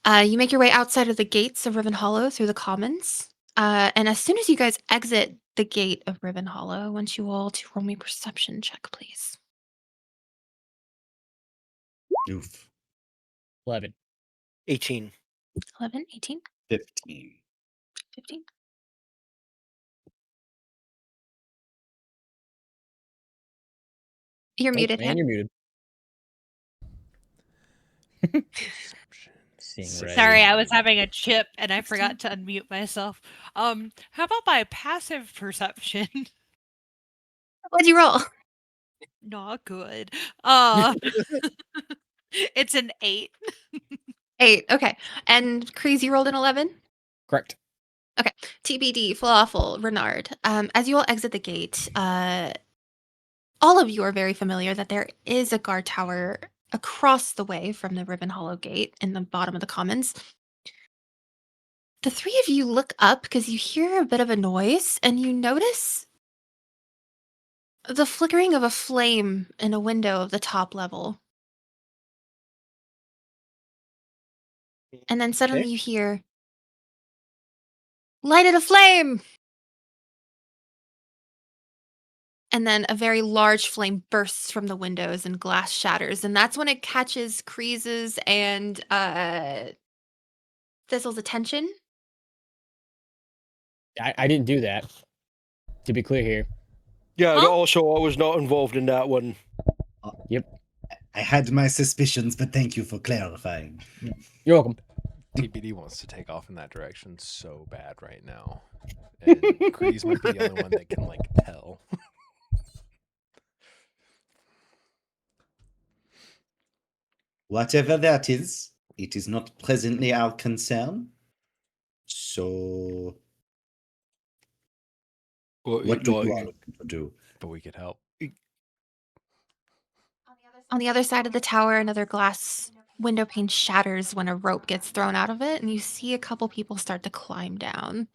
You make your way outside of the gates of Riven Hollow through the commons. And as soon as you guys exit the gate of Riven Hollow, I want you all to roll me a perception check, please.
Oof.
11.
18.
11, 18,
15.
15. You're muted,
Man,
Ham.
you're muted.
Perception.
Seeing
Sorry,
red.
Sorry, I was having a chip and I forgot to unmute myself. How about my passive perception?
What'd you roll?
Not good. It's an 8.
8. Okay. And Kreez, you rolled an 11?
Correct.
TBD, Falafel, Renard. As you all exit the gate, all of you are very familiar that there is a guard tower across the way from the Riven Hollow gate in the bottom of the commons. The three of you look up because you hear a bit of a noise and you notice the flickering of a flame in a window of the top level. And then suddenly you hear, "Lighted a flame!" And then a very large flame bursts from the windows and glass shatters. And that's when it catches Kreez's and Thistle's attention.
I didn't do that. To be clear here.
Yeah,
Huh?
also, I was not involved in that one.
Yep.
I had my suspicions, but thank you for clarifying.
You're welcome.
TBD wants to take off in that direction so bad right now. And Kreez might be the only one that can, like, tell.
Whatever that is, it is not presently our concern. So, what do you all looking to do?
But we could help.
On the other side of the tower, another glass window pane shatters when a rope gets thrown out of it, and you see a couple people start to climb down.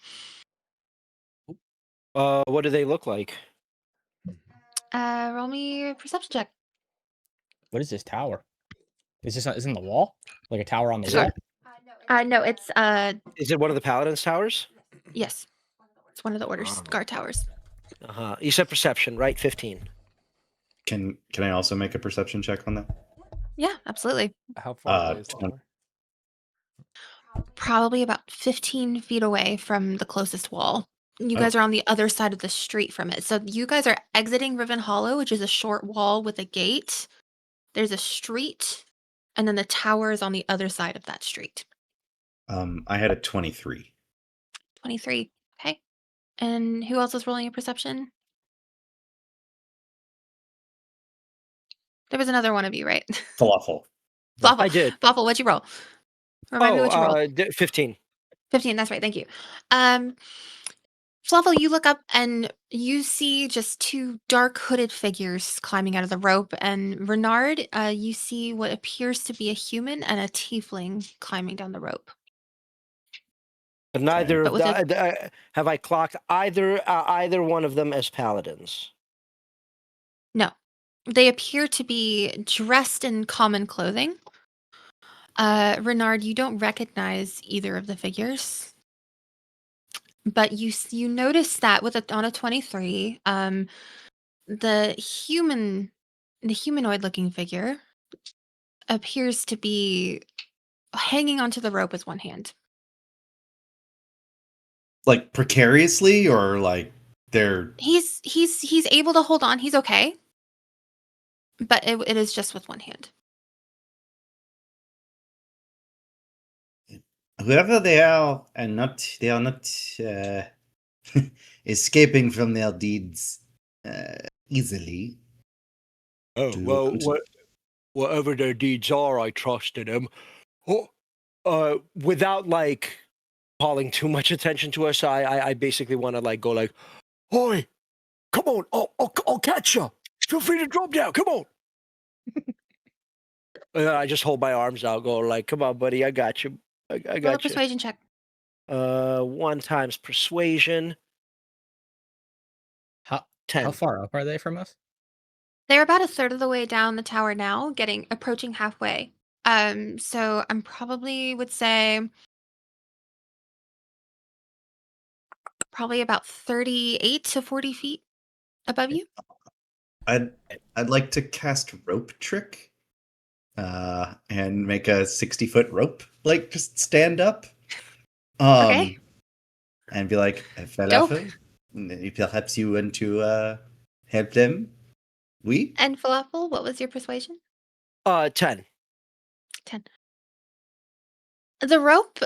What do they look like?
Roll me a perception check.
What is this tower? Is this in the wall? Like a tower on the
Sure.
wall?
No, it's
Is it one of the Paladin's towers?
yes. It's one of the Order's guard towers.
Uh-huh. You said perception, right? 15.
Can I also make a perception check on that?
Yeah, absolutely.
How far away is the
20.
tower?
Probably about 15 feet away from the closest wall. You guys are on the other side of the street from it. So you guys are exiting Riven Hollow, which is a short wall with a gate. There's a street, and then the tower is on the other side of that street.
I had a 23.
23. Okay. And who else is rolling a perception? There was another one of you, right?
Falafel.
Falafel.
I did.
Falafel, what'd you roll? Remind me what you rolled.
15.
15, that's right. Thank you. Falafel, you look up and you see just two dark hooded figures climbing out of the rope. And Renard, you see what appears to be a human and a tiefling climbing down the rope.
But neither
But
of
with
have I clocked either one of them as paladins.
No, they appear to be dressed in common clothing. Renard, you don't recognize either of the figures. But you notice that on a 23, the humanoid looking figure appears to be hanging onto the rope with one hand.
Like precariously, or like they're
He's able to hold on. He's okay. But it is just with one hand.
Whoever they are they are not escaping from their deeds easily.
Oh,
Do you
well,
want-
whatever their deeds are, I trust in them. Without, like, calling too much attention to us, I basically want to, like, go like, "Oi, come on, I'll catch you. Feel free to drop down, come on." And then I just hold my arms out, go like, "Come on, buddy, I got you. I
Roll a
got you."
persuasion check.
1 times persuasion.
How
10.
far up are they from us?
They're about a third of the way down the tower now, approaching halfway. So I'm probably would say probably about 38 to 40 feet above you.
I'd like to cast rope trick, and make a 60-foot rope, like just stand up,
Okay.
and be like, Falafel, perhaps you want to help them. We
And Falafel, what was your persuasion?
10.
10. The rope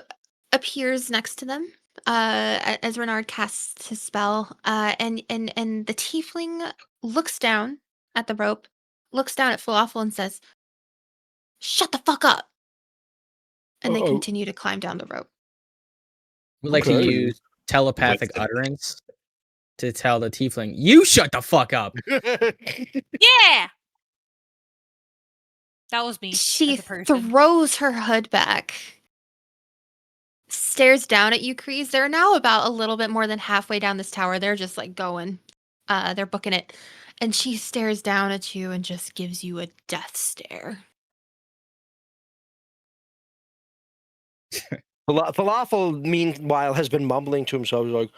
appears next to them as Renard casts his spell, and the tiefling looks down at the rope, looks down at Falafel and says, "Shut the fuck up!" And they
Uh-oh.
continue to climb down the rope.
We'd like to
Okay.
use telepathic
With-
utterance to tell the tiefling, "You shut the fuck up."
Yeah. That was me.
She
as a person.
throws her hood back, stares down at you, Kreez. They're now about a little bit more than halfway down this tower. They're just like going. They're booking it. And she stares down at you and just gives you a death stare.
Falafel, meanwhile, has been mumbling to himself. He's like,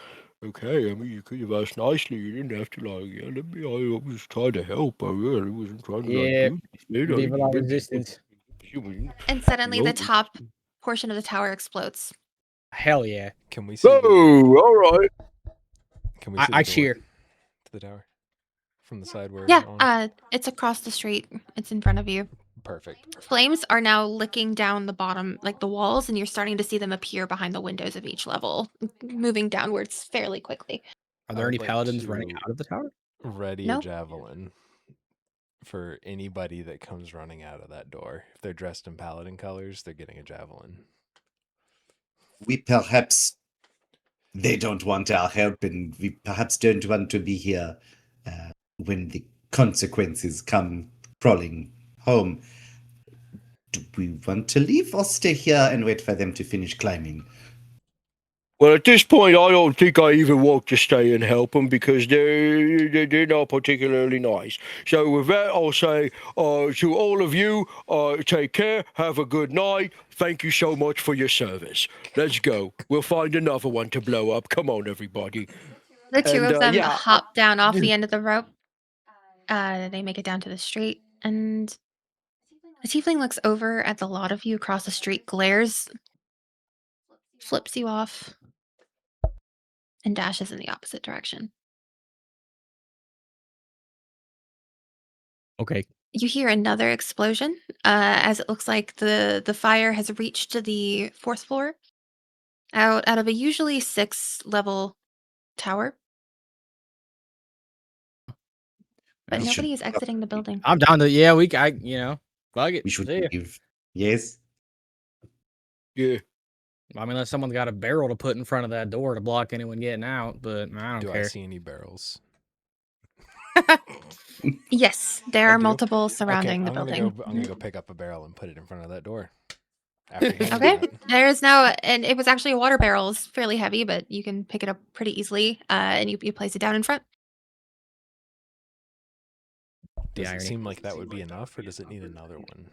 "Okay, I mean, you could have asked nicely. You didn't have to, like, yell at me. I was trying to help. I really wasn't trying to,
Yeah,
like, do this.
Viva la resistance.
And suddenly the
Nope.
top portion of the tower explodes.
Hell yeah.
Can we see?
all right.
Can we see?
I
the door
cheer.
to the tower from the side where.
Yeah,
Owen-
it's across the street. It's in front of you.
Perfect.
Flames are now licking down the bottom, like the walls, and you're starting to see them appear behind the windows of each level, moving downwards fairly quickly.
Are
I
there
would
any
like
paladins running
to
out of the tower?
Ready
No.
a javelin for anybody that comes running out of that door. If they're dressed in paladin colors, they're getting a javelin.
We perhaps they don't want our help, and we perhaps don't want to be here when the consequences come crawling home. Do we want to leave or stay here and wait for them to finish climbing?
Well, at this point, I don't think I even want to stay and help them because they're not particularly nice. So with that, I'll say to all of you, take care, have a good night. Thank you so much for your service. Let's go. We'll find another one to blow up. Come on, everybody.
The two
And,
of them
yeah,
hop down off the end of the rope. They make it down to the street, and the tiefling looks over at the lot of you across the street, glares, flips you off, and dashes in the opposite direction.
Okay.
You hear another explosion, as it looks like the fire has reached the 4th floor, out of a usually 6-level tower. But
We
nobody
should-
is exiting the building.
I'm down to fuck it.
We should
See ya.
leave. Yes.
yeah.
I mean, unless someone's got a barrel to put in front of that door to block anyone getting out, but I don't
Do I
care.
see any barrels?
Yes, there
I
are
do?
multiple surrounding
Okay,
the
I'm
building.
gonna go pick up a barrel and put it in front of that door. After handling
Okay,
that.
there is now, and it was actually a water barrel. It's fairly heavy, but you can pick it up pretty easily, and you place it down in front.
The
Does it
irony.
seem like that would be enough, or does it need another one?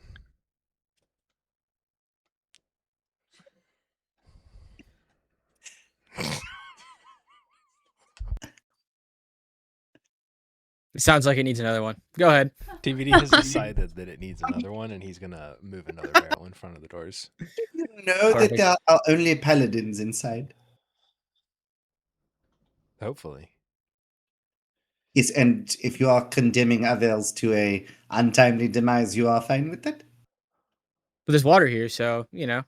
It sounds like it needs another one. Go ahead.
TVD has decided that it needs another one, and he's gonna move another barrel in front of the doors.
You know that
Perfect.
there are only paladins inside.
Hopefully.
Yes, and if you are condemning others to a untimely demise, you are fine with that?
But there's water here, so, you know.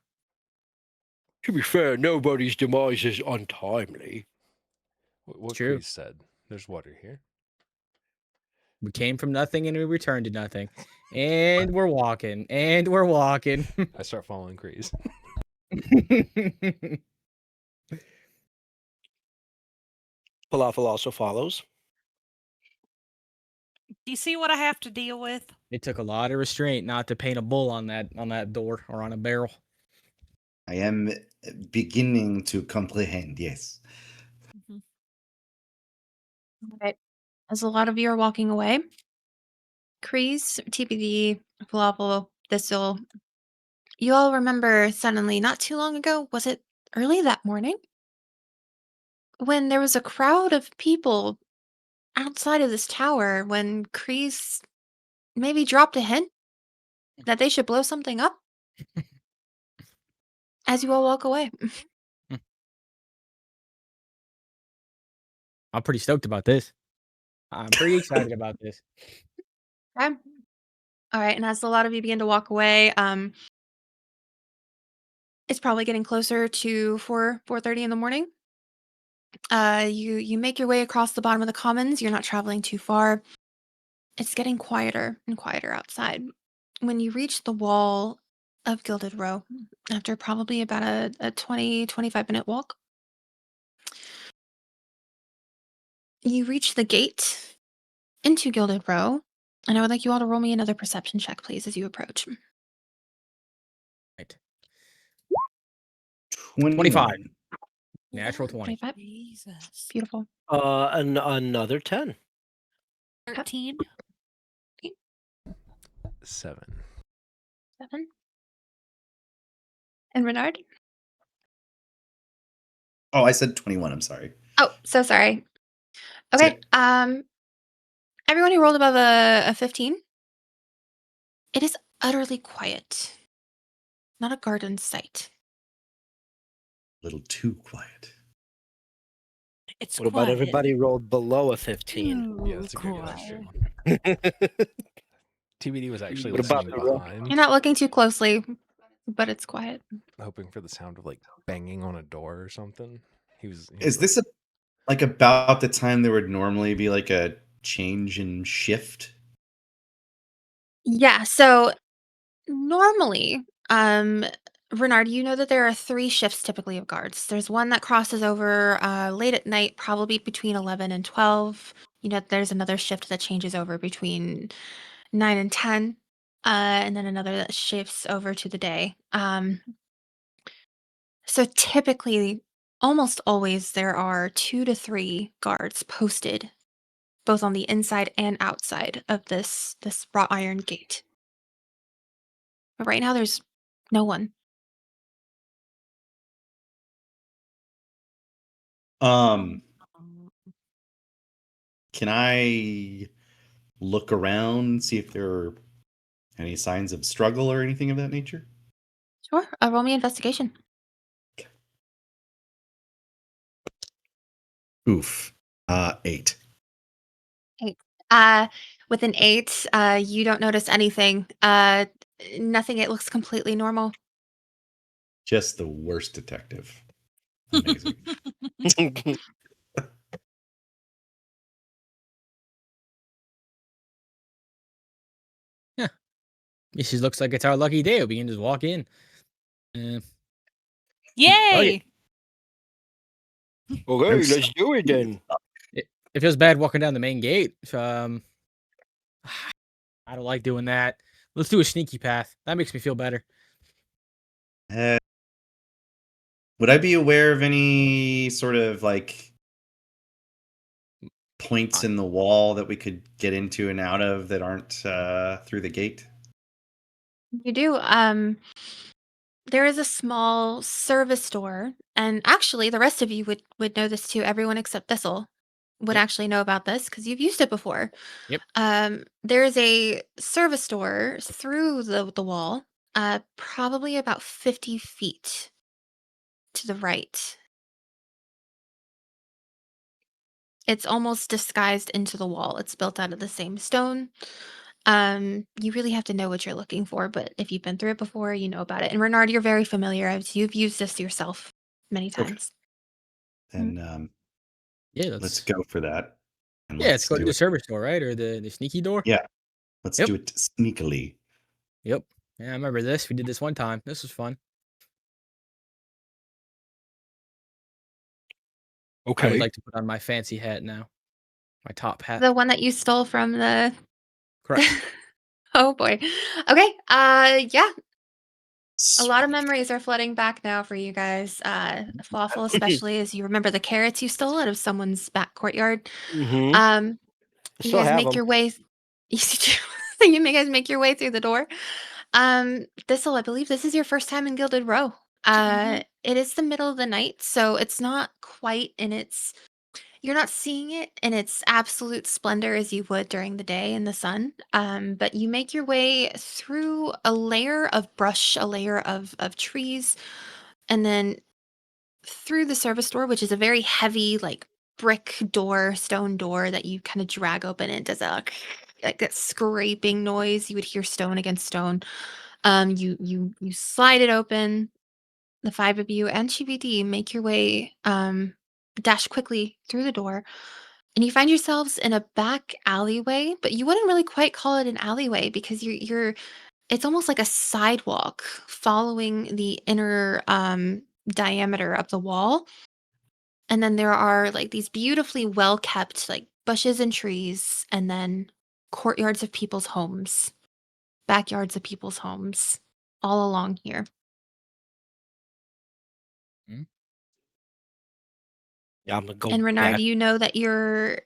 To be fair, nobody's demise is untimely.
What
True.
Kreez said. There's water here.
We came from nothing and we returned to nothing. And we're walking. And we're walking.
I start following Kreez.
Falafel also follows.
Do you see what I have to deal with?
It took a lot of restraint not to paint a bull on that door or on a barrel.
I am beginning to comprehend, yes.
Right. As a lot of you are walking away, Kreez, TPD, Falafel, Thistle, you all remember suddenly, not too long ago, was it early that morning? When there was a crowd of people outside of this tower when Kreez maybe dropped a hint that they should blow something up? As you all walk away.
I'm pretty stoked about this. I'm pretty excited about this.
Okay. All right, and as a lot of you begin to walk away, it's probably getting closer to 4:30 in the morning. You make your way across the bottom of the commons. You're not traveling too far. It's getting quieter and quieter outside. When you reach the wall of Gilded Row, after probably about a 20-25 minute walk, you reach the gate into Gilded Row, and I would like you all to roll me another perception check, please, as you approach.
Right.
25.
Natural 20.
25.
Jesus.
Beautiful.
And another 10.
13.
7.
7. And Renard?
Oh, I said 21, I'm sorry.
Oh, so sorry. Okay. Everyone who rolled above a 15, it is utterly quiet. Not a garden sight.
little too quiet.
It's
What about
quiet.
everybody rolled below a 15?
Yeah, that's a good question. TBD was actually
What about
listening
the roll?
behind,
You're not looking too closely, but it's quiet.
hoping for the sound of like banging on a door or something. He was
Is this like about the time there would normally be like a change in shift?
Yeah, so normally, Renard, you know that there are 3 shifts typically of guards. There's one that crosses over late at night, probably between 11 and 12. You know, there's another shift that changes over between 9 and 10, and then another that shifts over to the day. So typically, almost always, there are 2 to 3 guards posted, both on the inside and outside of this wrought iron gate. But right now, there's no one.
Can I look around, see if there are any signs of struggle or anything of that nature?
Sure, roll me investigation.
Oof. 8.
8. With an 8, you don't notice anything. Nothing. It looks completely normal.
Just the worst detective. Amazing.
This just looks like it's our lucky day. We can just walk in.
Yay!
Okay, let's do it then.
It feels bad walking down the main gate. So, I don't like doing that. Let's do a sneaky path. That makes me feel better.
Would I be aware of any sort of like points in the wall that we could get into and out of that aren't through the gate?
You do. There is a small service door, and actually, the rest of you would know this too. Everyone except Thistle would
Yep.
actually know about this because you've used it before.
Yep.
There is a service door through the wall, probably about 50 feet to the right. It's almost disguised into the wall. It's built out of the same stone. You really have to know what you're looking for, but if you've been through it before, you know about it. And Renard, you're very familiar as you've used this yourself many
Okay.
times.
Then
Yeah,
let's go for that. And
let's go to
do
the
it.
service door, right? Or the sneaky door?
Yeah. Let's
Yep.
do it sneakily.
Yep. Yeah, I remember this. We did this one time. This was fun. I would
Okay.
like to put on my fancy hat now. My top hat.
The one that you stole from the
Correct.
Oh boy. Okay. Yeah. A
Sweet.
lot of memories are flooding back now for you guys. Falafel, especially as you remember the carrots you stole out of someone's back courtyard.
Mm-hmm.
Um,
I
you
still
guys
have
make
them.
your way. You guys make your way through the door. Thistle, I believe this is your first time in Gilded Row. It is the middle of the night, so it's not quite in its. You're not seeing it in its absolute splendor as you would during the day in the sun. But you make your way through a layer of brush, a layer of trees, and then through the service door, which is a very heavy, like brick door, stone door that you kind of drag open. And it does a like that scraping noise. You would hear stone against stone. You slide it open. The 5 of you and GBD make your way, dash quickly through the door, and you find yourselves in a back alleyway, but you wouldn't really quite call it an alleyway because you're it's almost like a sidewalk following the inner diameter of the wall. And then there are like these beautifully well kept like bushes and trees, and then courtyards of people's homes, backyards of people's homes, all along here.
Yeah, I'm gonna go
And Renard,
back.
you know that you're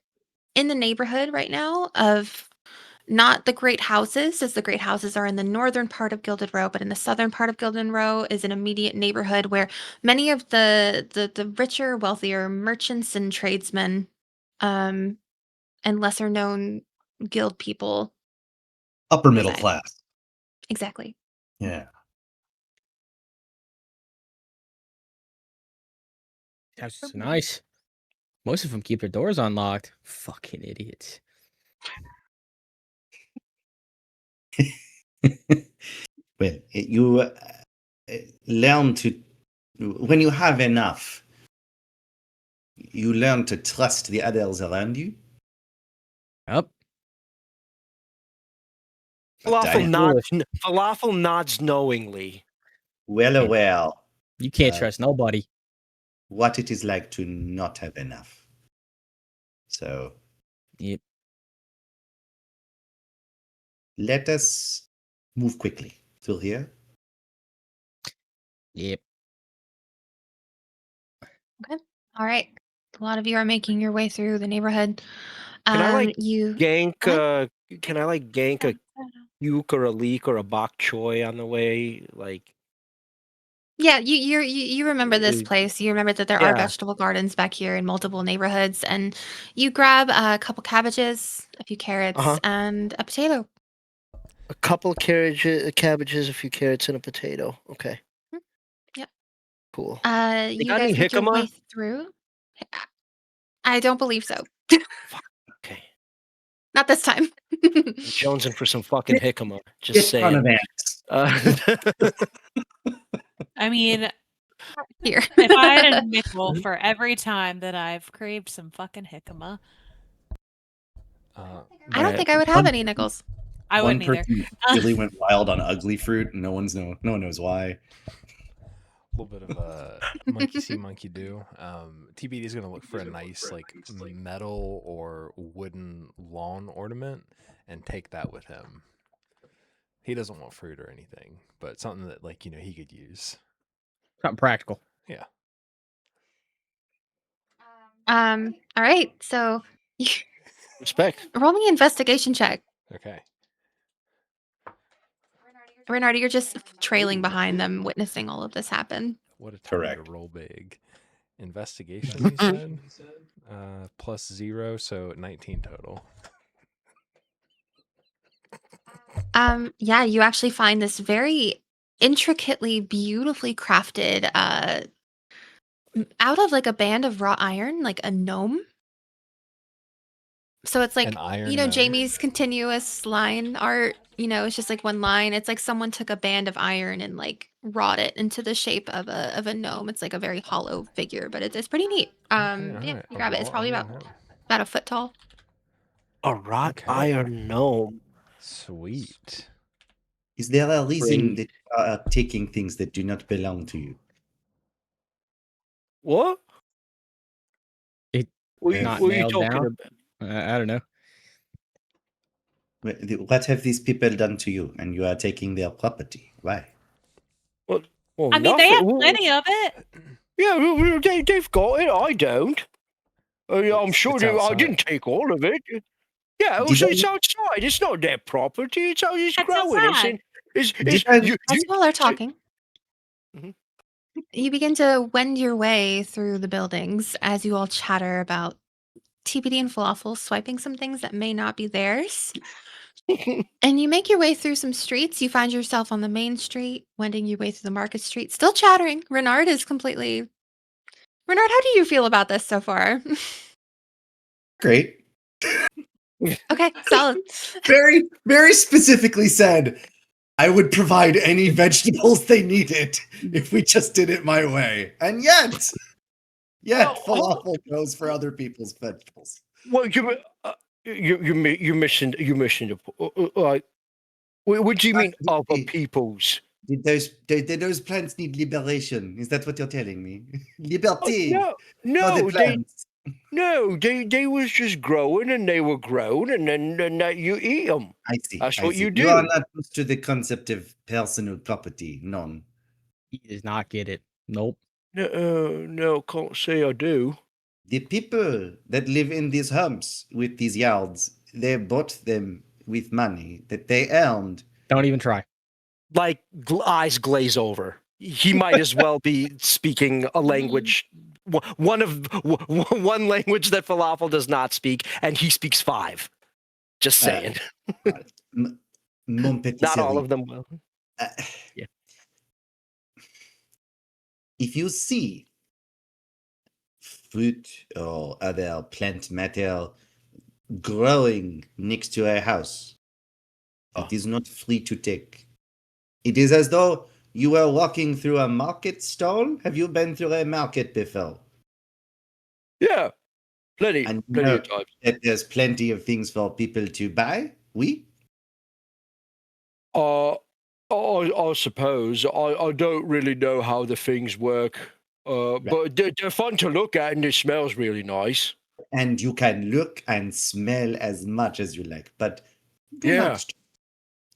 in the neighborhood right now of not the great houses, as the great houses are in the northern part of Gilded Row, but in the southern part of Gilded Row is an immediate neighborhood where many of the richer, wealthier merchants and tradesmen, and lesser known guild people
Upper middle
reside.
class.
Exactly.
Yeah.
House is nice. Most of them keep their doors unlocked. Fucking idiots.
Well, you learn to, when you have enough, you learn to trust the others around you.
Yep.
But I am
Falafel nods knowingly.
well aware
You can't trust nobody.
what it is like to not have enough. So
Yep.
let us move quickly through here.
Yep.
All right. A lot of you are making your way through the neighborhood.
Can I like
you
gank?
What?
Can I like gank a uke or a leek or a bok choy on the way? Like,
Yeah, you remember this place. You remember that there are
yeah.
vegetable gardens back here in multiple neighborhoods, and you grab a couple cabbages, a few carrots,
Uh-huh.
and a potato.
A couple of cabbages, a few carrots, and a potato. Okay.
Yep.
Cool.
You
got
guys
any
make your
jicama?
way through. I don't believe so.
Okay.
Not this time.
Jonesing for some fucking jicama.
Get
Just
front of
saying.
ants.
I mean,
Here.
if I had a nickel for every time that I've craved some fucking jicama,
I don't think I would have any nickels.
I
One
wouldn't either.
person really went wild on ugly fruit, and no one knows why.
A little bit of a monkey see, monkey do. TBD is going to look for a nice like metal or wooden lawn ornament and take that with him. He doesn't want fruit or anything, but something that like he could use.
Something practical.
Yeah.
All right. So
Respect.
roll me an investigation check.
Okay.
Renard, you're just trailing behind them, witnessing all of this happen.
What a time
Correct.
to roll big. Investigation, you said? Plus 0, so 19 total.
Yeah, you actually find this very intricately, beautifully crafted, out of like a band of wrought iron, like a gnome. So it's like,
An iron
you know,
gnome?
Jamie's continuous line art, it's just like one line. It's like someone took a band of iron and like wrought it into the shape of a gnome. It's like a very hollow figure, but it's pretty neat. Yeah,
alright,
you
a
grab it. It's
raw
probably
iron
about
gnome.
a foot tall.
A wrought
Okay.
iron gnome.
Sweet.
Is there a reason
Great.
that you are taking things that do not belong to you?
What?
It
What
not
are you
nailed
talking
down?
about?
I don't know.
What have these people done to you? And you are taking their property. Why?
Well,
I mean, they have
nothing.
plenty of it.
Yeah, they've got it. I don't. I'm sure
It's
I
outside.
didn't take all of it. Yeah,
Did
it's outside. It's not their property. It's
It's
growing.
outside.
As you all are talking,
Mhm.
you begin to wend your way through the buildings as you all chatter about TBD and falafel swiping some things that may not be theirs. And you make your way through some streets. You find yourself on the main street, wending your way through the market street, still chattering. Renard, how do you feel about this so far?
Great.
Okay, solid.
Very, very specifically said, I would provide any vegetables they needed if we just did it my way. And yet, falafel goes for other people's vegetables.
Well, you're missing the what do you mean other people's?
Did those plants need liberation? Is that what you're telling me? Liberty for
No,
the plants.
they was just growing and they were grown and then you eat them.
I see.
That's
I
what
see.
you do.
You are not used to the concept of personal property. None.
He does not get it. Nope.
No, can't say I do.
The people that live in these homes with these yards, they bought them with money that they earned.
Don't even try.
Like eyes glaze over. He might as well be speaking a language, one language that falafel does not speak, and he speaks 5. Just saying.
Mon petit
Not all
service.
of them will. Yeah.
If you see fruit or other plant matter growing next to a house. It is not free to take. It is as though you were walking through a market stall. Have you been through a market before?
Yeah, plenty
And you
of
know
times.
that there's plenty of things for people to buy? Oui?
I suppose I don't really know how the things work. But they're fun to look at, and it smells really nice.
And you can look and smell as much as you like, but do
Yeah.
not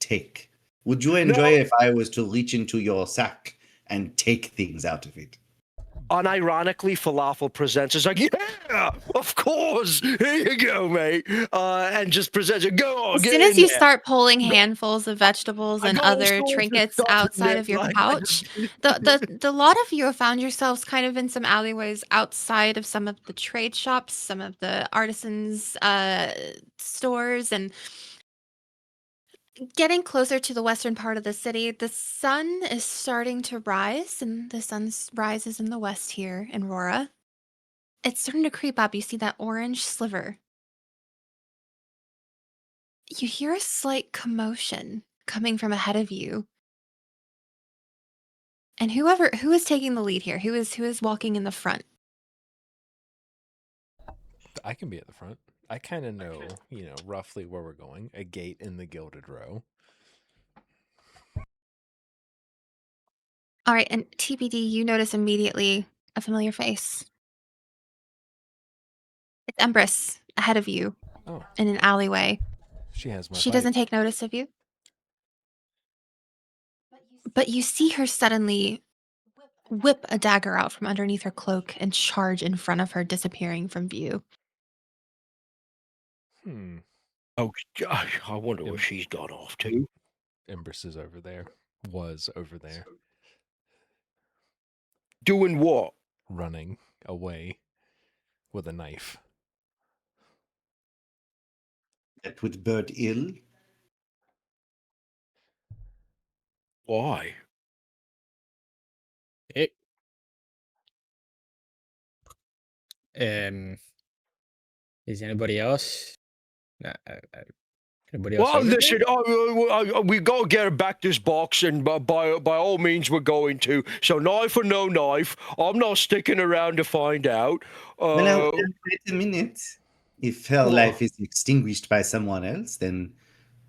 take. Would you enjoy if I was to reach into your sack and take things out of it?
Unironically, Falafel presents. It's like, yeah, of course. Here you go, mate. And just presents it. Go on,
As
get
soon as
in
you
there.
start pulling handfuls of vegetables
I
and
got all
other
sorts of
trinkets
stuff in
outside
there,
of your
like,
pouch, the lot of you have found yourselves kind of in some alleyways outside of some of the trade shops, some of the artisans' stores, and getting closer to the western part of the city. The sun is starting to rise, and the sun rises in the west here in Rora. It's starting to creep up. You see that orange sliver. You hear a slight commotion coming from ahead of you. And who is taking the lead here? Who is walking in the front?
I can be at the front. I kind of know, roughly where we're going. A gate in the Gilded Row.
All right, and TBD, you notice immediately a familiar face. It's Empress ahead of you
Oh,
in an alleyway.
she has my
She
pipe.
doesn't take notice of you. But you see her suddenly whip a dagger out from underneath her cloak and charge in front of her, disappearing from view.
Oh, gosh, I wonder where she's gone off to.
Empress is over there. Was over there.
Doing what?
Running away with a knife.
That would bode ill.
Why?
It, is anybody else? Anybody else?
Well,
over there?
listen, we got to get her back this box, and by all means, we're going to. So, knife or no knife, I'm not sticking around to find out.
Well, now, wait a minute. If her life is extinguished by someone else, then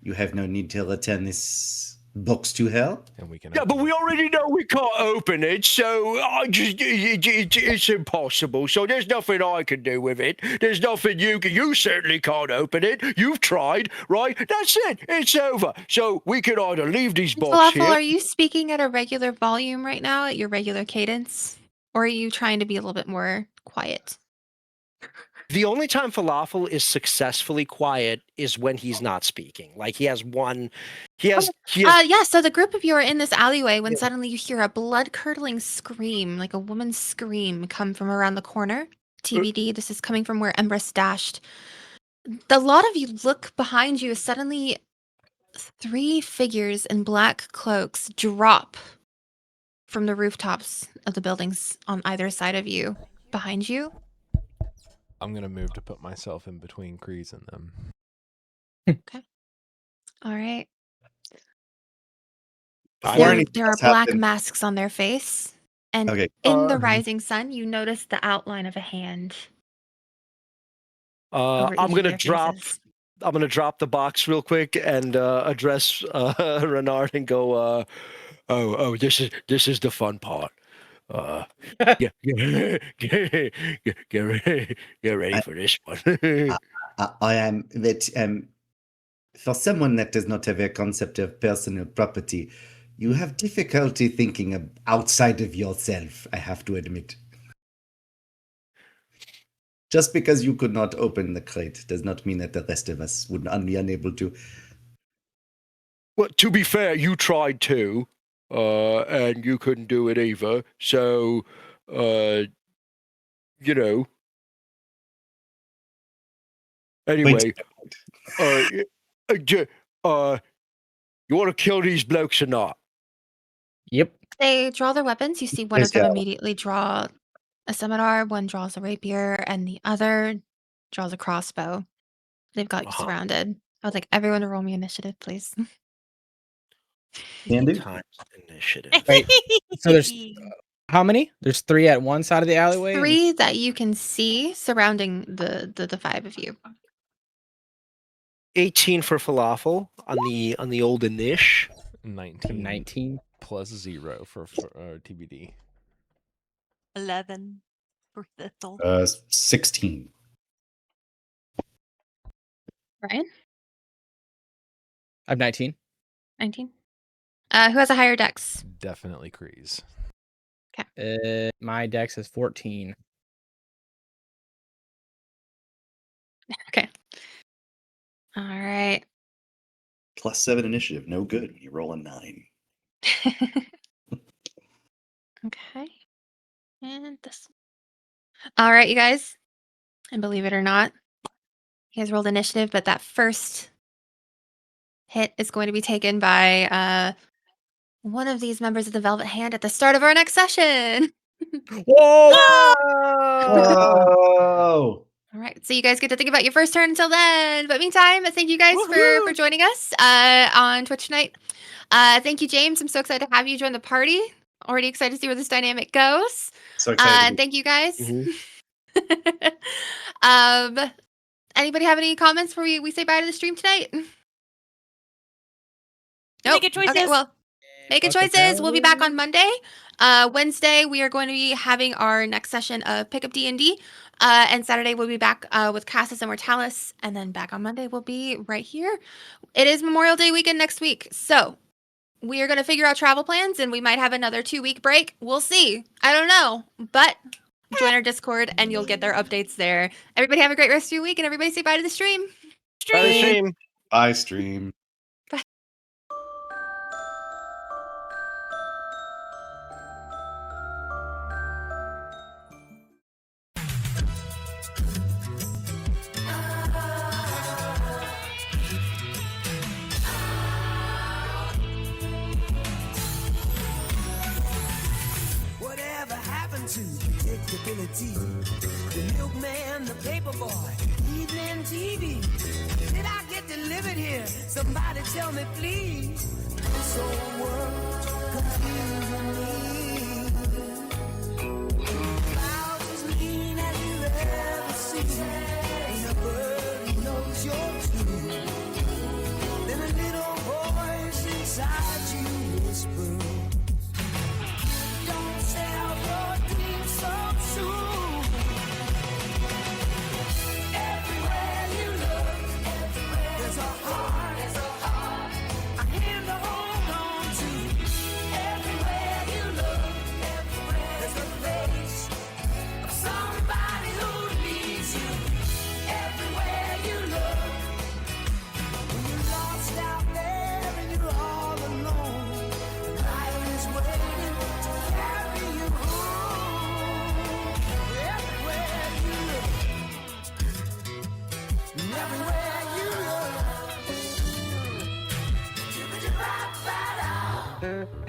you have no need to return this box to her.
And we can.
Yeah, but we already know we can't open it, so it's impossible. So there's nothing I can do with it. There's nothing you certainly can't open it. You've tried, right? That's it. It's over. So we can either leave these boxes
Falafel,
here.
are you speaking at a regular volume right now, at your regular cadence? Or are you trying to be a little bit more quiet?
The only time Falafel is successfully quiet is when he's not speaking. Like yeah, so
the group of you are in this alleyway when suddenly you hear a blood-curdling scream, like a woman's scream, come from around the corner. TBD, this is coming from where Empress dashed. The lot of you look behind you as suddenly 3 figures in black cloaks drop from the rooftops of the buildings on either side of you. Behind you.
I'm gonna move to put myself in between Kreez and them.
Okay. All right.
Before
There are black masks on their face, and in the rising sun, you notice the outline of a hand.
I'm gonna drop the box real quick and address Renard and go. This is the fun part. Get ready for this one.
I am that for someone that does not have a concept of personal property, you have difficulty thinking outside of yourself, I have to admit. Just because you could not open the crate does not mean that the rest of us would be unable to.
Well, to be fair, you tried to, and you couldn't do it either. So, Anyway, you want to kill these blokes or not?
Yep.
They draw their weapons. You see one of them immediately draw a scimitar, one draws a rapier, and the other draws a crossbow. They've got you
Uh-huh.
surrounded. I would like everyone to roll me initiative, please.
Can do.
Times initiative.
Wait, so there's how many? There's 3 at one side of the alleyway.
3 that you can see surrounding the 5 of you.
18 for falafel on the old Anish.
19,
19.
plus 0 for TBD.
11 for Thistle.
16.
Brian,
I have 19.
19. Who has a higher dex?
Definitely Kreez.
My dex is 14.
Okay. All right.
+7 initiative. No good when you roll a 9.
Okay. And this. All right, you guys. And believe it or not, you guys rolled initiative, but that first hit is going to be taken by one of these members of the Velvet Hand at the start of our next session.
Whoa!
Whoa!
All right, so you guys get to think about your first turn until then. But meantime, thank you guys for
Woohoo!
joining us on Twitch tonight. Thank you, James. I'm so excited to have you join the party. Already excited to see where this dynamic goes.
So excited.
And thank you guys.
Mhm.
Anybody have any comments before we say bye to the stream tonight?
Make it
Okay,
choices.
well, make it
Fuck
choices. We'll be back
okay.
on Monday. Wednesday, we are going to be having our next session of Pickup D&D. And Saturday, we'll be back with Cassis and Mortalis. And then back on Monday, we'll be right here. It is Memorial Day weekend next week. So we are going to figure out travel plans, and we might have another 2-week break. We'll see. I don't know. But join our Discord, and you'll get their updates there. Everybody have a great rest of your week, and everybody say bye to the stream.
Bye, the stream.
Bye, stream.
Whatever happened to predictability? The milkman, the paperboy, evening TV. Did I get delivered here? Somebody tell me, please. This old world confusing me. Clouds as lean as you ever seen. Ain't a bird who knows you're true. Then a little voice inside you whispers, don't sell your dreams so soon. Everywhere you look, there's a heart, a hand to hold on to. Everywhere you look, there's a face of somebody who needs you. Everywhere you look, when you're lost out there and you're all alone, life is waiting to carry you home. Everywhere you look, everywhere you look.